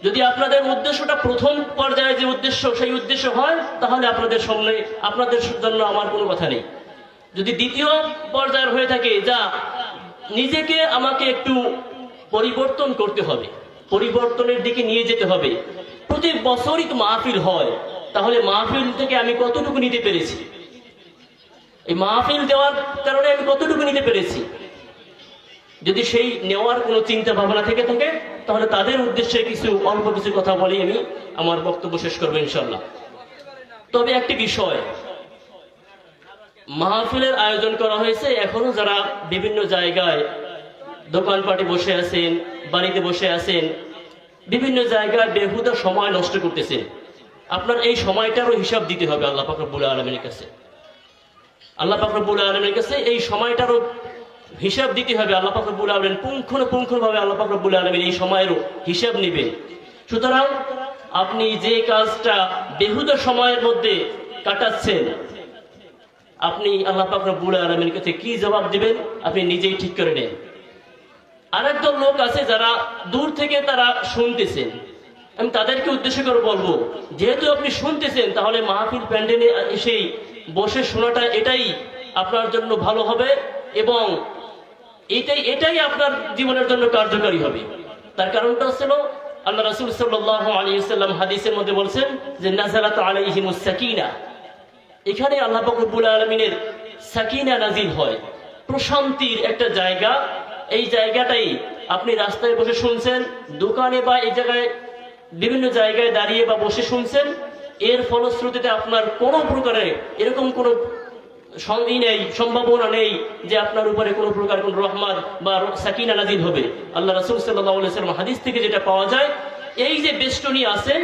যদি আপনাদের উদ্দেশ্যটা প্রথম পর্যায়ে যে উদ্দেশ্য সেই উদ্দেশ্য হয় তাহলে আপনাদের সামনে, আপনাদের জন্য আমার কোনো কথা নেই। যদি দ্বিতীয় পর্যায়ের হয়ে থাকে, যা নিজেকে আমাকে একটু পরিবর্তন করতে হবে, পরিবর্তনের দিকে নিয়ে যেতে হবে, প্রতি বছরই তো মাহফিল হয়, তাহলে মাহফিল থেকে আমি কতটুকু নিতে পেরেছি, এই মাহফিল দেওয়ার কারণে আমি কতটুকু নিতে পেরেছি, যদি সেই নেওয়ার কোনো চিন্তা ভাবনা থেকে থাকে তাহলে তাদের উদ্দেশ্যে কিছু অল্প কিছু কথা বলি আমি আমার বক্তব্য শেষ করবো ইনশাল্লাহ। তবে একটি বিষয়, মাহফিলের আয়োজন করা হয়েছে, এখনো যারা বিভিন্ন জায়গায় দোকানপাটে বসে আছেন, বাড়িতে বসে আছেন, বিভিন্ন জায়গায় বেহুদা সময় নষ্ট করতেছেন, আপনার এই সময়টারও হিসাব দিতে হবে আল্লাহ পাক রব্বুল আলামিনের কাছে। আল্লাহ পাক রব্বুল আলামিনের কাছে এই সময়টারও হিসাব দিতে হবে। আল্লাহ পাক রব্বুল আলামিন পুঙ্খানুপুঙ্খভাবে আল্লাহ পাক রব্বুল আলামিন এই সময়েরও হিসাব নেবেন। সুতরাং আপনি যে কাজটা বেহুদা সময়ের মধ্যে কাটাচ্ছেন, আপনি আল্লাহ পাক রব্বুল আলামিনের কাছে কি জবাব দিবেন আপনি নিজেই ঠিক করে নেন। আরেকদল লোক আছে যারা দূর থেকে তারা শুনতেছেন, আমি তাদেরকে উদ্দেশ্য করে বলবো, যেহেতু আপনি শুনতেছেন তাহলে মাহফিল প্যান্ডেলে এসেই বসে শোনাটা এটাই আপনার জন্য ভালো হবে এবং এটাই আপনার জীবনের জন্য কার্যকারী হবে। তার কারণটা হচ্ছিল আল্লাহ রাসূল সাল্লাল্লাহু আলাইহি ওয়াসাল্লাম হাদিসের মধ্যে বলছেন যে নাযালাত আলাইহিমুস সাকিনা, এখানে আল্লাহ পাক রব্বুল আলামিনের সাকিনা নাজিল হয়, প্রশান্তির একটা জায়গা। এই জায়গাটাই আপনি রাস্তায় বসে শুনছেন, দোকানে বা এই জায়গায় বিভিন্ন জায়গায় দাঁড়িয়ে বা বসে শুনছেন, এর ফলশ্রুতিতে আপনার কোনো প্রকারে এরকম কোনো সম্ভাবনা নেই যে আপনার উপরে কোনো প্রকার কোন রহমত বা সাকিনা নাজিল হবে। আল্লাহ রাসূল সাল্লাল্লাহু আলাইহি ওয়াসাল্লাম হাদিস থেকে যেটা পাওয়া যায়, এই যে বেষ্টনী আছে,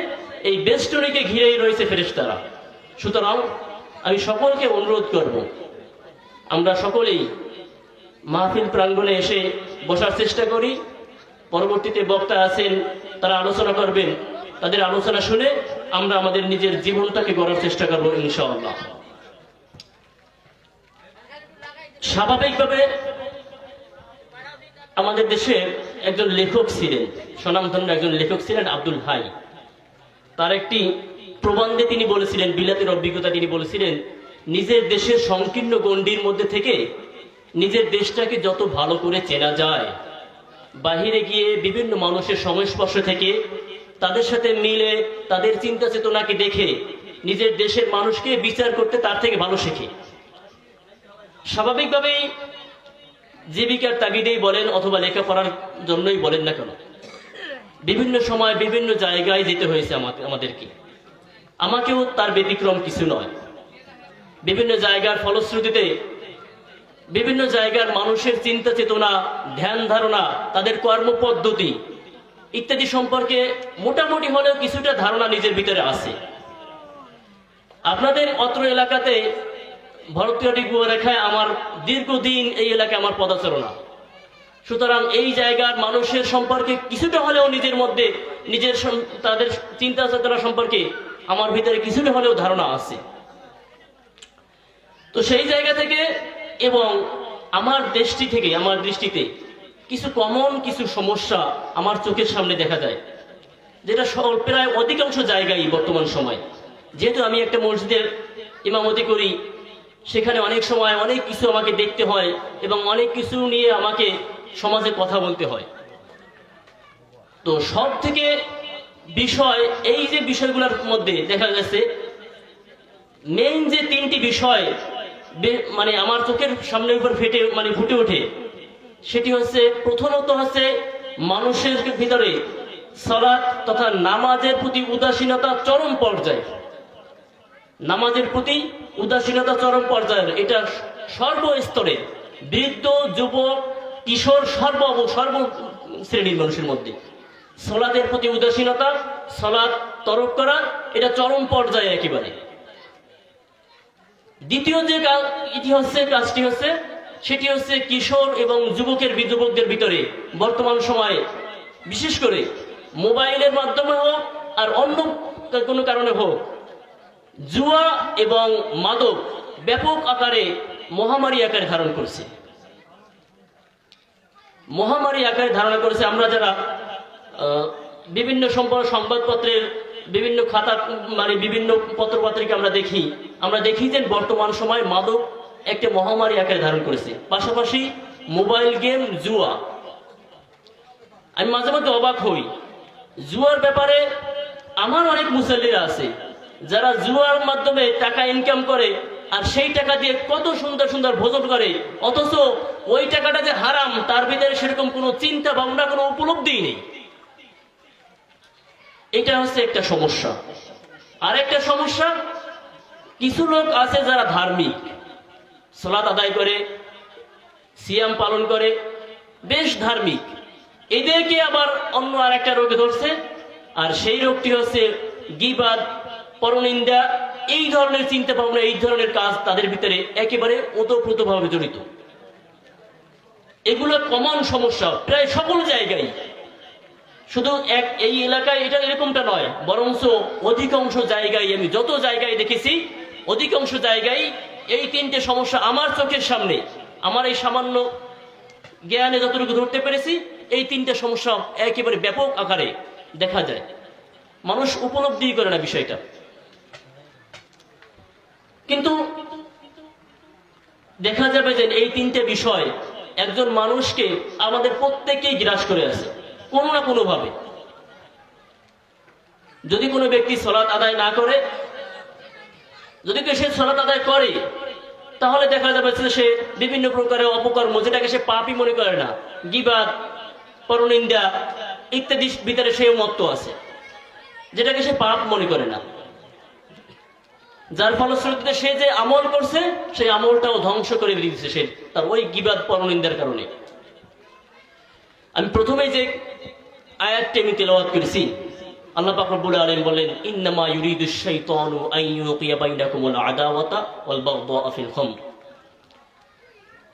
এই বেষ্টনীকে ঘিরেই রয়েছে ফেরেশতারা। সুতরাং আমি সকলকে অনুরোধ করব, আমরা সকলেই মাহফিল প্রাঙ্গণে এসে বসার চেষ্টা করি। পরবর্তীতে বক্তা আছেন, তারা আলোচনা করবেন, তাদের আলোচনা শুনে আমরা আমাদের নিজের জীবনটাকে গড়ার চেষ্টা করবো ইনশাআল্লাহ। স্বাভাবিকভাবে আমাদের দেশে একজন লেখক ছিলেন, স্বনামধন্য একজন লেখক ছিলেন আব্দুল হাই। তার একটি প্রবন্ধে তিনি বলেছিলেন, বিলাতের অভিজ্ঞতা তিনি বলেছিলেন, নিজের দেশের সংকীর্ণ গণ্ডির মধ্যে থেকে নিজের দেশটাকে যত ভালো করে চেনা যায়, বাহিরে গিয়ে বিভিন্ন মানুষের সংস্পর্শ থেকে তাদের সাথে মিলে তাদের চিন্তা চেতনাকে দেখে নিজের দেশের মানুষকে বিচার করতে তার থেকে ভালো শেখে। স্বাভাবিকভাবেই জীবিকার তাগিদেই বলেন অথবা লেখাপড়ার জন্যই বলেন না কেন, বিভিন্ন সময় বিভিন্ন জায়গায় যেতে হয়েছে আমাদেরকে, আমাকেও তার ব্যতিক্রম কিছু নয়। বিভিন্ন জায়গার ফলশ্রুতিতে বিভিন্ন জায়গার মানুষের চিন্তা চেতনা, ধ্যান ধারণা, তাদের কর্মপদ্ধতি ইত্যাদি সম্পর্কে মোটামুটি হলেও কিছুটা ধারণা নিজের ভিতরে আছে। আপনাদের অত্র এলাকাতে ভারতীয় রেখায় আমার দীর্ঘদিন এই এলাকায় আমার পদাচারণা, সুতরাং এই জায়গার মানুষের সম্পর্কে কিছুটা হলেও নিজের মধ্যে নিজের তাদের চিন্তা চেতনা সম্পর্কে আমার ভিতরে কিছুটা হলেও ধারণা আছে। তো সেই জায়গা থেকে এবং আমার দৃষ্টিতে কিছু কমন কিছু সমস্যা আমার চোখের সামনে দেখা যায়, যেটা প্রায় অধিকাংশ জায়গায় বর্তমান সময়। যেহেতু আমি একটা মসজিদের ইমামতি করি, সেখানে অনেক সময় অনেক কিছু আমাকে দেখতে হয় এবং অনেক কিছু নিয়ে আমাকে সমাজে কথা বলতে হয়। তো সব থেকে বিষয়, এই যে বিষয়গুলোর মধ্যে দেখা গেছে মেইন যে তিনটি বিষয় মানে আমার চোখের সামনে উপর ফুটে ওঠে, সেটি হচ্ছে প্রথমত হচ্ছে মানুষের ভিতরে সালাত তথা নামাজের প্রতি উদাসীনতা চরম পর্যায়ে। নামাজের প্রতি উদাসীনতা চরম পর্যায়ের, এটা সর্বস্তরে, বৃদ্ধ, যুবক, কিশোর, সর্ব শ্রেণীর মানুষের মধ্যে সালাতের প্রতি উদাসীনতা, সালাত তরক করা, এটা চরম পর্যায়ে একেবারে। দ্বিতীয় যে কাজটি হচ্ছে সেটি হচ্ছে কিশোর এবং যুবকদের ভিতরে বর্তমান সময়ে বিশেষ করে মোবাইলের মাধ্যমে হোক আর অন্য কোনো কারণে হোক, জুয়া এবং মাদক ব্যাপক আকারে মহামারী আকারে ধারণ করছে। আমরা যারা বিভিন্ন সংবাদপত্রের বিভিন্ন খাতা মানে বিভিন্ন পত্রপত্রিকা আমরা দেখি যে বর্তমান সময় মাদক একটা মহামারী আকারে ধারণ করেছে। পাশাপাশি মোবাইল গেম, জুয়া। আমি মাঝে মধ্যে অবাক হই, জুয়ার ব্যাপারে আমার অনেক মুসল্লিরা আছে যারা জুয়ার মাধ্যমে টাকা ইনকাম করে আর সেই টাকা দিয়ে কত সুন্দর সুন্দর ভোজন করে, অথচ ওই টাকাটা যে হারাম তার ভিতরে সেরকম কোনো চিন্তা ভাবনা, কোনো উপলব্ধি নেই। এটা হচ্ছে একটা সমস্যা। আর একটা সমস্যা, কিছু লোক আছে যারা ধার্মিক, সালাত আদায় করে, সিয়াম পালন করে, বেশ ধার্মিক, এদেরকে আবার অন্য আর একটা রোগে ধরছে, আর সেই রোগটি হচ্ছে গীবাত, পরনিন্দা, এই ধরনের চিন্তা ভাবনা, এই ধরনের কাজ তাদের ভিতরে একেবারে ওতপ্রোতভাবে জড়িত। এগুলো কমন সমস্যা প্রায় সকল জায়গায়, শুধু এই এলাকায় এটা এরকমটা নয়, বরঞ্চ অধিকাংশ জায়গায়, আমি যত জায়গায় দেখেছি অধিকাংশ জায়গায় এই তিনটে সমস্যা আমার চোখের সামনে, আমার এই সামান্য জ্ঞানে যতটুকু ধরতে পেরেছি, এই তিনটে সমস্যা একেবারে ব্যাপক আকারে দেখা যায়। মানুষ উপলব্ধি করে না বিষয়টা। কিন্তু দেখা যাবে যে এই তিনটে বিষয় একজন মানুষকে আমাদের প্রত্যেককেই গ্রাস করে আছে কোনো না কোনো ভাবে। যদি কোনো ব্যক্তি সালাত আদায় না করে, যদি কেউ সে সালাত আদায় করে, তাহলে দেখা যাবে যে সে বিভিন্ন প্রকারের অপকর্ম, যেটাকে সে পাপই মনে করে না, গীবাত, পরনিন্দা ইত্যাদির ভিতরে সেও মত্ত আছে, যেটাকে সে পাপ মনে করে না। যার ফলশ্রুতিতে সে যে আমল করছে সেই আমলটাও ধ্বংস করে দিয়েছে সে তার ওই গীবাত, পরনিন্দার কারণে। আমি প্রথমেই যে আয়াতটি আমি তেলাওয়াত করেছি, আল্লাহ পাক রব্বুল আলামিন বলেন, ইন্নামা ইউরিদুশ শাইতানু আন ইউকিয়া বাইনাকুমুল আদাওয়াতা ওয়াল বাগদাআ ফিল খামর।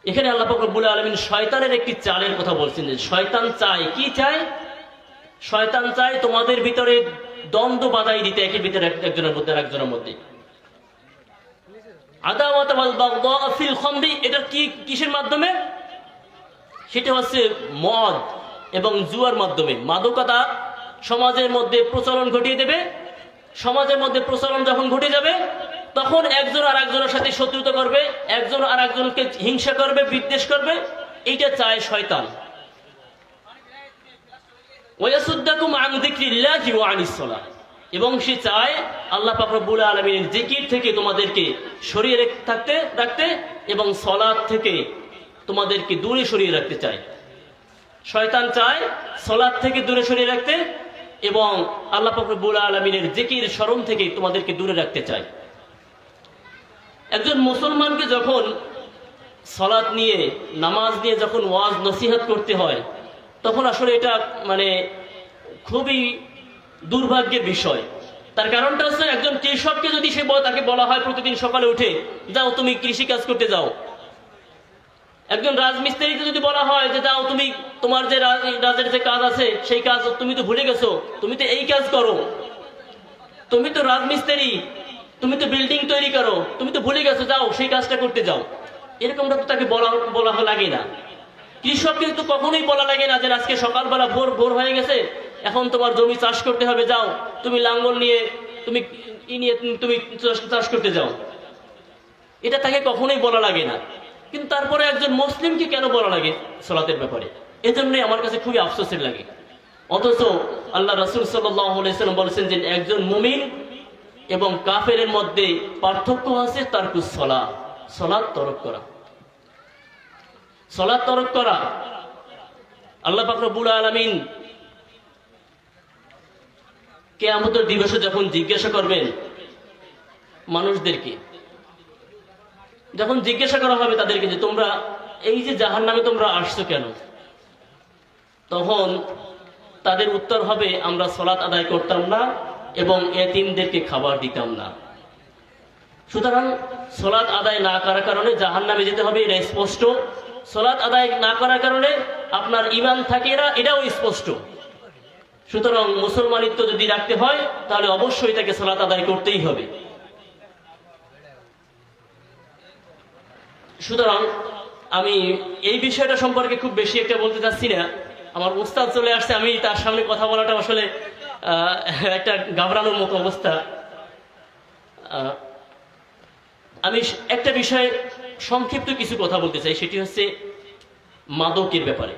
এখানে আল্লাহ পাক রব্বুল আলামিন শয়তানের একটি চালের কথা বলছেন। যে শয়তান চায়, কি চায়? শয়তান চায় তোমাদের ভিতরে দ্বন্দ্ব বাঁধাই দিতে, একের ভিতরে একজনের মধ্যে আরেকজনের মধ্যে। আদাওয়াত ওয়াল বাগদাআ ফিল খামর, এটা কি কিসের মাধ্যমে? সেটা হচ্ছে মদ এবং জুয়ার মাধ্যমে। মাদকতা সমাজের মধ্যে প্রচলন ঘটিয়ে দেবে। সমাজের মধ্যে প্রচলন যখন ঘটে যাবে, তখন একজন আর একজনের সাথে শত্রুতা করবে, একজন আর একজনকে হিংসা করবে, বিদ্বেষ করবে। এইটা চায় শয়তান। ওয়াসুদ্দাকুম আন যিকরিল্লাহি ওয়া আনিস সালাহ, এবং সে চায় আল্লাহ পাক রব্বুল আলামিনের জিকির থেকে তোমাদেরকে সরিয়ে রাখতে এবং সালাত থেকে তোমাদেরকে দূরে সরিয়ে রাখতে চায়। শয়তান চায় সালাত থেকে দূরে সরিয়ে রাখতে এবং আল্লাহ পাক রব্বুল আলামিনের জিকির স্মরণ থেকে তোমাদেরকে দূরে রাখতে চায়। একজন মুসলমানকে যখন সালাত নিয়ে, নামাজ নিয়ে যখন ওয়াজ নসিহত করতে হয়, তখন আসলে এটা মানে খুবই দুর্ভাগ্যের বিষয়। তার কারণটা হচ্ছে, একজন কৃষককে যদি তাকে বলা হয় প্রতিদিন সকালে উঠে, যাও তুমি কৃষি কাজ করতে যাও। একজন রাজমিস্ত্রিকে যদি বলা হয় যে যাও তুমি তোমার যে রাজের যে কাজ আছে সেই কাজ তুমি তো ভুলে গেছো, তুমি তো এই কাজ করো, তুমি তো রাজমিস্ত্রি, তুমি তো বিল্ডিং তৈরি করো, তুমি তো ভুলে গেছো, যাও সেই কাজটা করতে যাও। এরকমটা তো তাকে বলা লাগে না। কৃষককে তো কখনোই বলা লাগে না যে আজকে সকালবেলা ভোর হয়ে গেছে, এখন তোমার জমি চাষ করতে হবে, যাও তুমি লাঙ্গল নিয়ে তুমি চাষ করতে যাও। এটা তাকে কখনোই বলা লাগে না। কিন্তু তারপরে একজন মুসলিমকে কেন বলা লাগে সালাতের ব্যাপারে? এজন্যই আমার কাছে খুবই আফসোসের লাগে। অথচ আল্লাহ রাসূল সাল্লাল্লাহু আলাইহি সাল্লাম বলেছেন যে একজন মুমিন এবং কাফেরের মধ্যে পার্থক্য আছে তারকুস সালাত, সালাত তরক করা। সালাত তরক করা আল্লাহ পাক রব্বুল আলামিন কিয়ামতের দিবসে যখন জিজ্ঞাসা করবেন মানুষদেরকে, যখন জিজ্ঞাসা করা হবে তাদেরকে যে তোমরা এই যে জাহান্নামে তোমরা আসছো কেন, তখন তাদের উত্তর হবে আমরা সালাত আদায় করতাম না এবং এতিমদেরকে খাবার দিতাম না। সুতরাং সালাত আদায় না করার কারণে জাহান্নামে যেতে হবে, এটা স্পষ্ট। সালাত আদায় না করার কারণে আপনার ঈমান থাকে না, এটাও স্পষ্ট। সুতরাং মুসলমানিত্ব যদি রাখতে হয় তাহলে অবশ্যই তাকে সালাত আদায় করতেই হবে। সুতরাং আমি এই বিষয়টা সম্পর্কে খুব বেশি একটা বলতে চাচ্ছি না, আমার উস্তাদ চলে আসছে, আমি তার সামনে কথা বলাটা আসলে একটা ঘাবড়ানোর মতো অবস্থা। আমি একটা বিষয়ে সংক্ষিপ্ত কিছু কথা বলতে চাই, সেটি হচ্ছে মাদকের ব্যাপারে।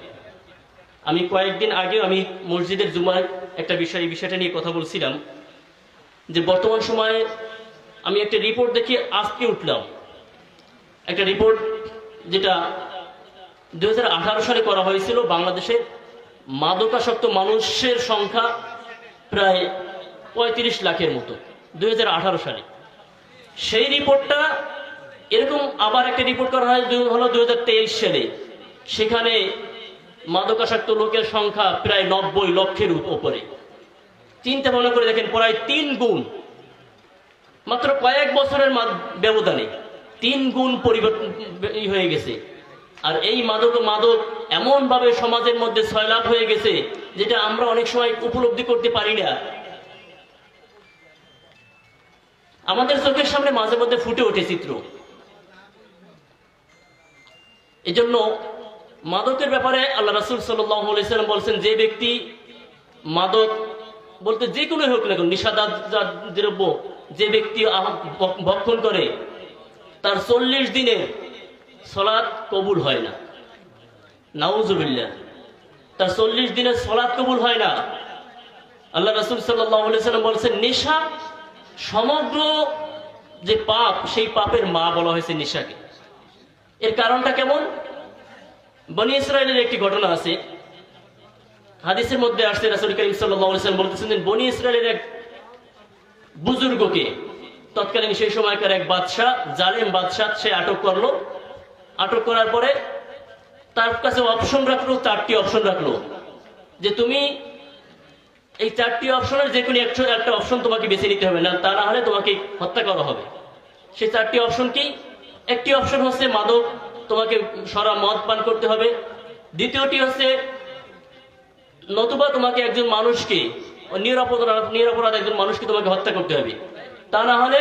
আমি কয়েকদিন আগে আমি মসজিদের জুমার একটা বিষয়, এই বিষয়টা নিয়ে কথা বলছিলাম যে বর্তমান সময়ে আমি একটা রিপোর্ট দেখে আজকে উঠলাম, একটা রিপোর্ট যেটা 2018 সালে করা হয়েছিল। বাংলাদেশে মাদকাসক্ত মানুষের সংখ্যা প্রায় 35 লাখের মতো 2018 সালে। সেই রিপোর্টটা এরকম আবার একটা রিপোর্ট করা হয় হলো 2023 সালে, সেখানে মাদকাসক্ত লোকের সংখ্যা প্রায় 90 লক্ষের উপরে। চিন্তা ভাবনা করে দেখেন, প্রায় 3 গুণ, মাত্র কয়েক বছরের ব্যবধানে 3 গুণ পরিবর্তন হয়ে গেছে। আর এই মাদক এমন ভাবে সমাজের মধ্যে ছয়লাভ হয়ে গেছে যেটা আমরা অনেক সময় উপলব্ধি করতে পারি না। আমাদের চোখের সামনে মাঝে মধ্যে ফুটে ওঠে চিত্র। এজন্য মাদকের ব্যাপারে আল্লাহ রাসূল সাল্লাল্লাহু আলাইহি ওয়াসাল্লাম বলেছেন, যে ব্যক্তি মাদক বলতে যে কোনো হোক না কেন, নিষেধাজ্ঞ দ্রব্য যে ব্যক্তি ভক্ষণ করে তার 40 দিনের সালাত কবুল হয় না। নাউজুবিল্লাহ, তার 40 দিনের সালাত কবুল হয় না। আল্লাহ রাসূল সাল্লাল্লাহু আলাইহি ওয়াসাল্লাম বলেছেন, নেশা সমগ্র যে পাপ, সেই পাপের মা বলা হয়েছে নেশাকে। এর কারণটা কেমন? বনী ইসরায়েলের একটি ঘটনা আছে, হাদিসের মধ্যে আসছে, রাসূল করিম সাল্লাল্লাহু আলাইহি ওয়াসাল্লাম বলতেছেন, বনী ইসরায়েলের এক বুজুর্গকে তৎকালীন সেই সময়কার এক বাদশাহ, জালেম বাদশাহ, সে আটক করলো। আটক করার পরে তার কাছে অপশন রাখলো, 4টি অপশন রাখলো যে তুমি এই 4টি অপশনের যে কোনো একটা অপশন তোমাকে বেছে নিতে হবে, না তা না হলে তোমাকে হত্যা করা হবে। সেই 4টি অপশন কি? একটি অপশন হচ্ছে মাদক, তোমাকে সরা মদ পান করতে হবে। দ্বিতীয়টি হচ্ছে নতুবা তোমাকে একজন মানুষকে, নিরপরাধ একজন মানুষকে তোমাকে হত্যা করতে হবে, তা না হলে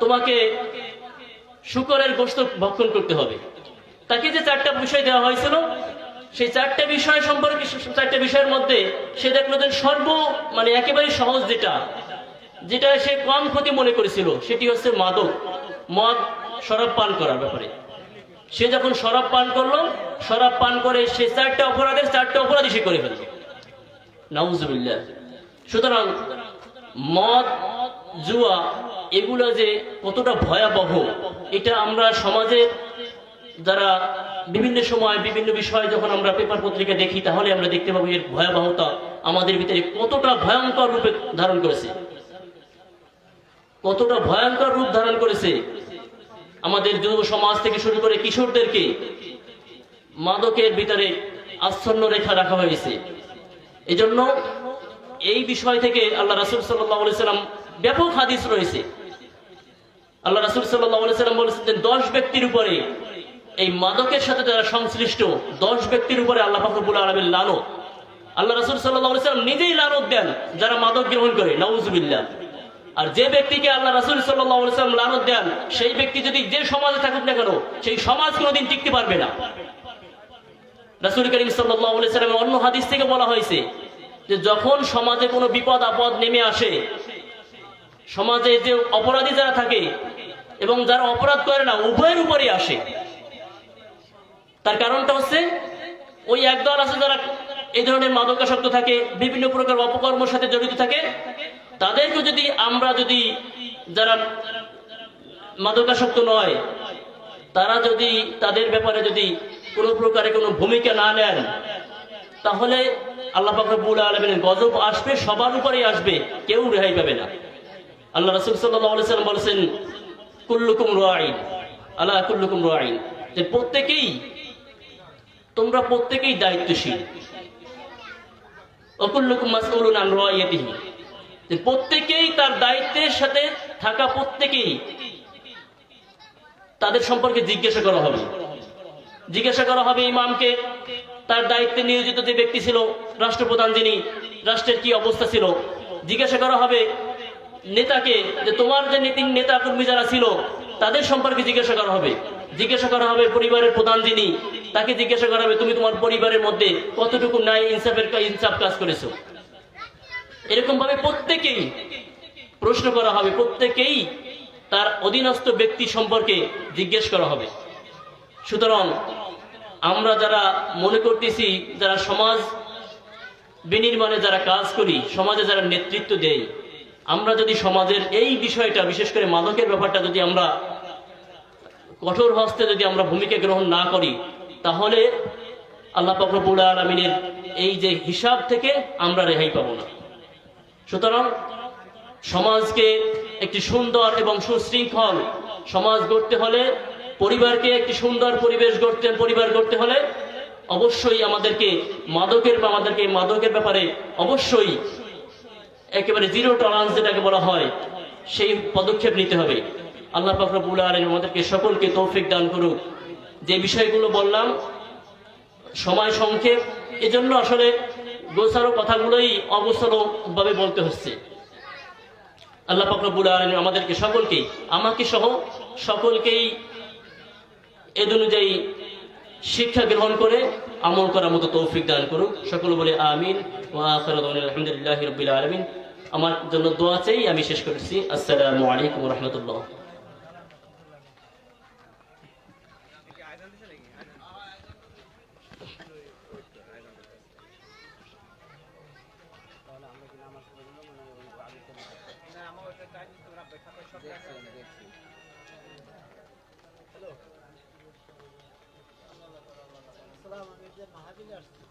তোমাকে শূকরের গোশত ভক্ষণ করতে হবে। তাকে যে 4টা বিষয় দেওয়া হয়েছিল, সেই 4টা বিষয় সম্পর্কে 4টা বিষয়ের মধ্যে সে দেখলো যে একেবারে সহজ যেটা সে কম ক্ষতি মনে করেছিল, সেটি হচ্ছে মাদক, মদ, শরাব পান করার ব্যাপারে। সে যখন শরাব পান করলো, শরাব পান করে সে 4টা অপরাধী সে করে ফেলল। নাউজুবিল্লাহ। সুতরাং মদ, জুয়া এগুলো যে কতটা ভয়াবহ, এটা আমরা সমাজের যারা বিভিন্ন সময় বিভিন্ন বিষয় যখন আমরা পেপার পত্রিকা দেখি, তাহলে আমরা দেখতে পাবো এর ভয়াবহতা আমাদের ভিতরে কতটা ভয়ঙ্কর রূপে ধারণ করেছে, কতটা ভয়ঙ্কর রূপ ধারণ করেছে। আমাদের যুব সমাজ থেকে শুরু করে কিশোরদেরকে মাদকের ভিতরে আচ্ছন্ন রেখা রাখা হয়েছে। এজন্য এই বিষয় থেকে আল্লাহ রাসূল সাল্লাল্লাহু আলাইহি ওয়াসাল্লাম ব্যাপক হাদিস রয়েছে। আল্লাহ রাসূল সাল্লাল্লাহু আলাইহি ওয়াসাল্লাম বলেছেন, 10 ব্যক্তির উপরে, এই মাদকের সাথে যারা সংশ্লিষ্ট 10 ব্যক্তির উপরে আল্লাহ পাক রব্বুল আলামিন লানত। আল্লাহ রাসূল সাল্লাল্লাহু আলাইহি ওয়াসাল্লাম নিজেই লানত দেন যারা মাদক গ্রহণ করে, নাউজুবিল্লাহ। আর যে ব্যক্তিকে আল্লাহ রাসূল সাল্লাল্লাহু আলাইহি ওয়াসাল্লাম লানত দেন, সেই ব্যক্তি যদি যে সমাজে থাকুক না কেন, সেই সমাজ কোনোদিন টিকতে পারবে না। রাসূল করিম সাল্লাল্লাহু আলাইহি ওয়াসাল্লামের অন্য হাদিস থেকে বলা হয়েছে যে যখন সমাজে কোনো বিপদ আপদ নেমে আসে, সমাজে যে অপরাধী যারা থাকে এবং যারা অপরাধ করে না, উভয়ের উপরই আসে। তার কারণটা হচ্ছে ওই একদল আছে যারা এই ধরনের মাদকাসক্ত থাকে, বিভিন্ন প্রকার অপকর্মের সাথে জড়িত থাকে, তাদেরকে যদি আমরা যদি যারা মাদকাসক্ত নয় তারা যদি তাদের ব্যাপারে যদি কোনো প্রকারে কোনো ভূমিকা না নেন, তাহলে আল্লাহ পাক রব্বুল আলামিনের গজব আসবে, সবার উপরেই আসবে, কেউ রেহাই পাবে না। আল্লাহ রাসূল সাল্লাল্লাহু আলাইহি ওয়াসাল্লাম বলেছেন, কুল্লুকুম রাঈন আলা কুল্লুকুম রাঈন, যে তোমরা প্রত্যেকেই দায়িত্বশীল। ওয়াকুল্লুকুম মাসউলুন আন রাইয়াতিহি, যে প্রত্যেকেই তার দায়িত্বের সাথে থাকা, প্রত্যেকেই তাদের সম্পর্কে জিজ্ঞাসা করা হবে ইমামকে, তার দায়িত্বে নিয়োজিত যে ব্যক্তি ছিল, রাষ্ট্রপ্রধান যিনি, রাষ্ট্রের কি অবস্থা ছিল, জিজ্ঞাসা করা হবে নেতাকে, যে তোমার যে নেতা কর্মী যারা ছিল তাদের সম্পর্কে জিজ্ঞাসা করা হবে পরিবারের প্রধান যিনি, তাকে জিজ্ঞাসা করা হবে তুমি তোমার পরিবারের মধ্যে কতটুকু ন্যায় ইনসাফ কাজ করেছো। এরকম ভাবে প্রত্যেকেই প্রশ্ন করা হবে, প্রত্যেকেই তার অধীনস্থ ব্যক্তি সম্পর্কে জিজ্ঞেস করা হবে। সুতরাং আমরা যারা মনে করতেছি, যারা সমাজ বিনির্মাণে যারা কাজ করি, সমাজে যারা নেতৃত্ব দেই, আমরা যদি সমাজের এই বিষয়টা, বিশেষ করে মাদকের ব্যাপারটা যদি আমরা কঠোর হস্তে যদি আমরা ভূমিকা গ্রহণ না করি, তাহলে আল্লাহ পাক রব্বুল আলামিনের এই যে হিসাব থেকে আমরা রেহাই পাবো না। সুতরাং সমাজকে একটি সুন্দর এবং সুশৃঙ্খল সমাজ গড়তে হলে, পরিবারকে একটি সুন্দর পরিবার গড়তে হলে অবশ্যই আমাদেরকে মাদকের ব্যাপারে অবশ্যই একেবারে জিরো টলারেন্স যেটাকে বলা হয়, সেই পদক্ষেপ নিতে হবে। আল্লাহ পাক রব্বুল আলামিন আমাদেরকে সকলকে তৌফিক দান করুক। যে বিষয়গুলো বললাম সময় সংক্ষেপ, এজন্য আসলে গোছানো কথাগুলোই অগোছালো ভাবে বলতে হচ্ছে। আল্লাহ পাক রব্বুল আলামিন আমাদেরকে সকলকেই, আমাকে সহ সকলকেই এদ অনুযায়ী শিক্ষা গ্রহণ করে আমল করার মতো তৌফিক দান করুক। সকলে বলে আমিন। ওয়া আখিরু দাওয়ানা আলহামদুলিল্লাহি রাব্বিল আলামিন। আমার জন্য দোয়া চাই, আমি শেষ করছি। আসসালামু আলাইকুম ওয়া রাহমাতুল্লাহ। মাহাবিল আসছে।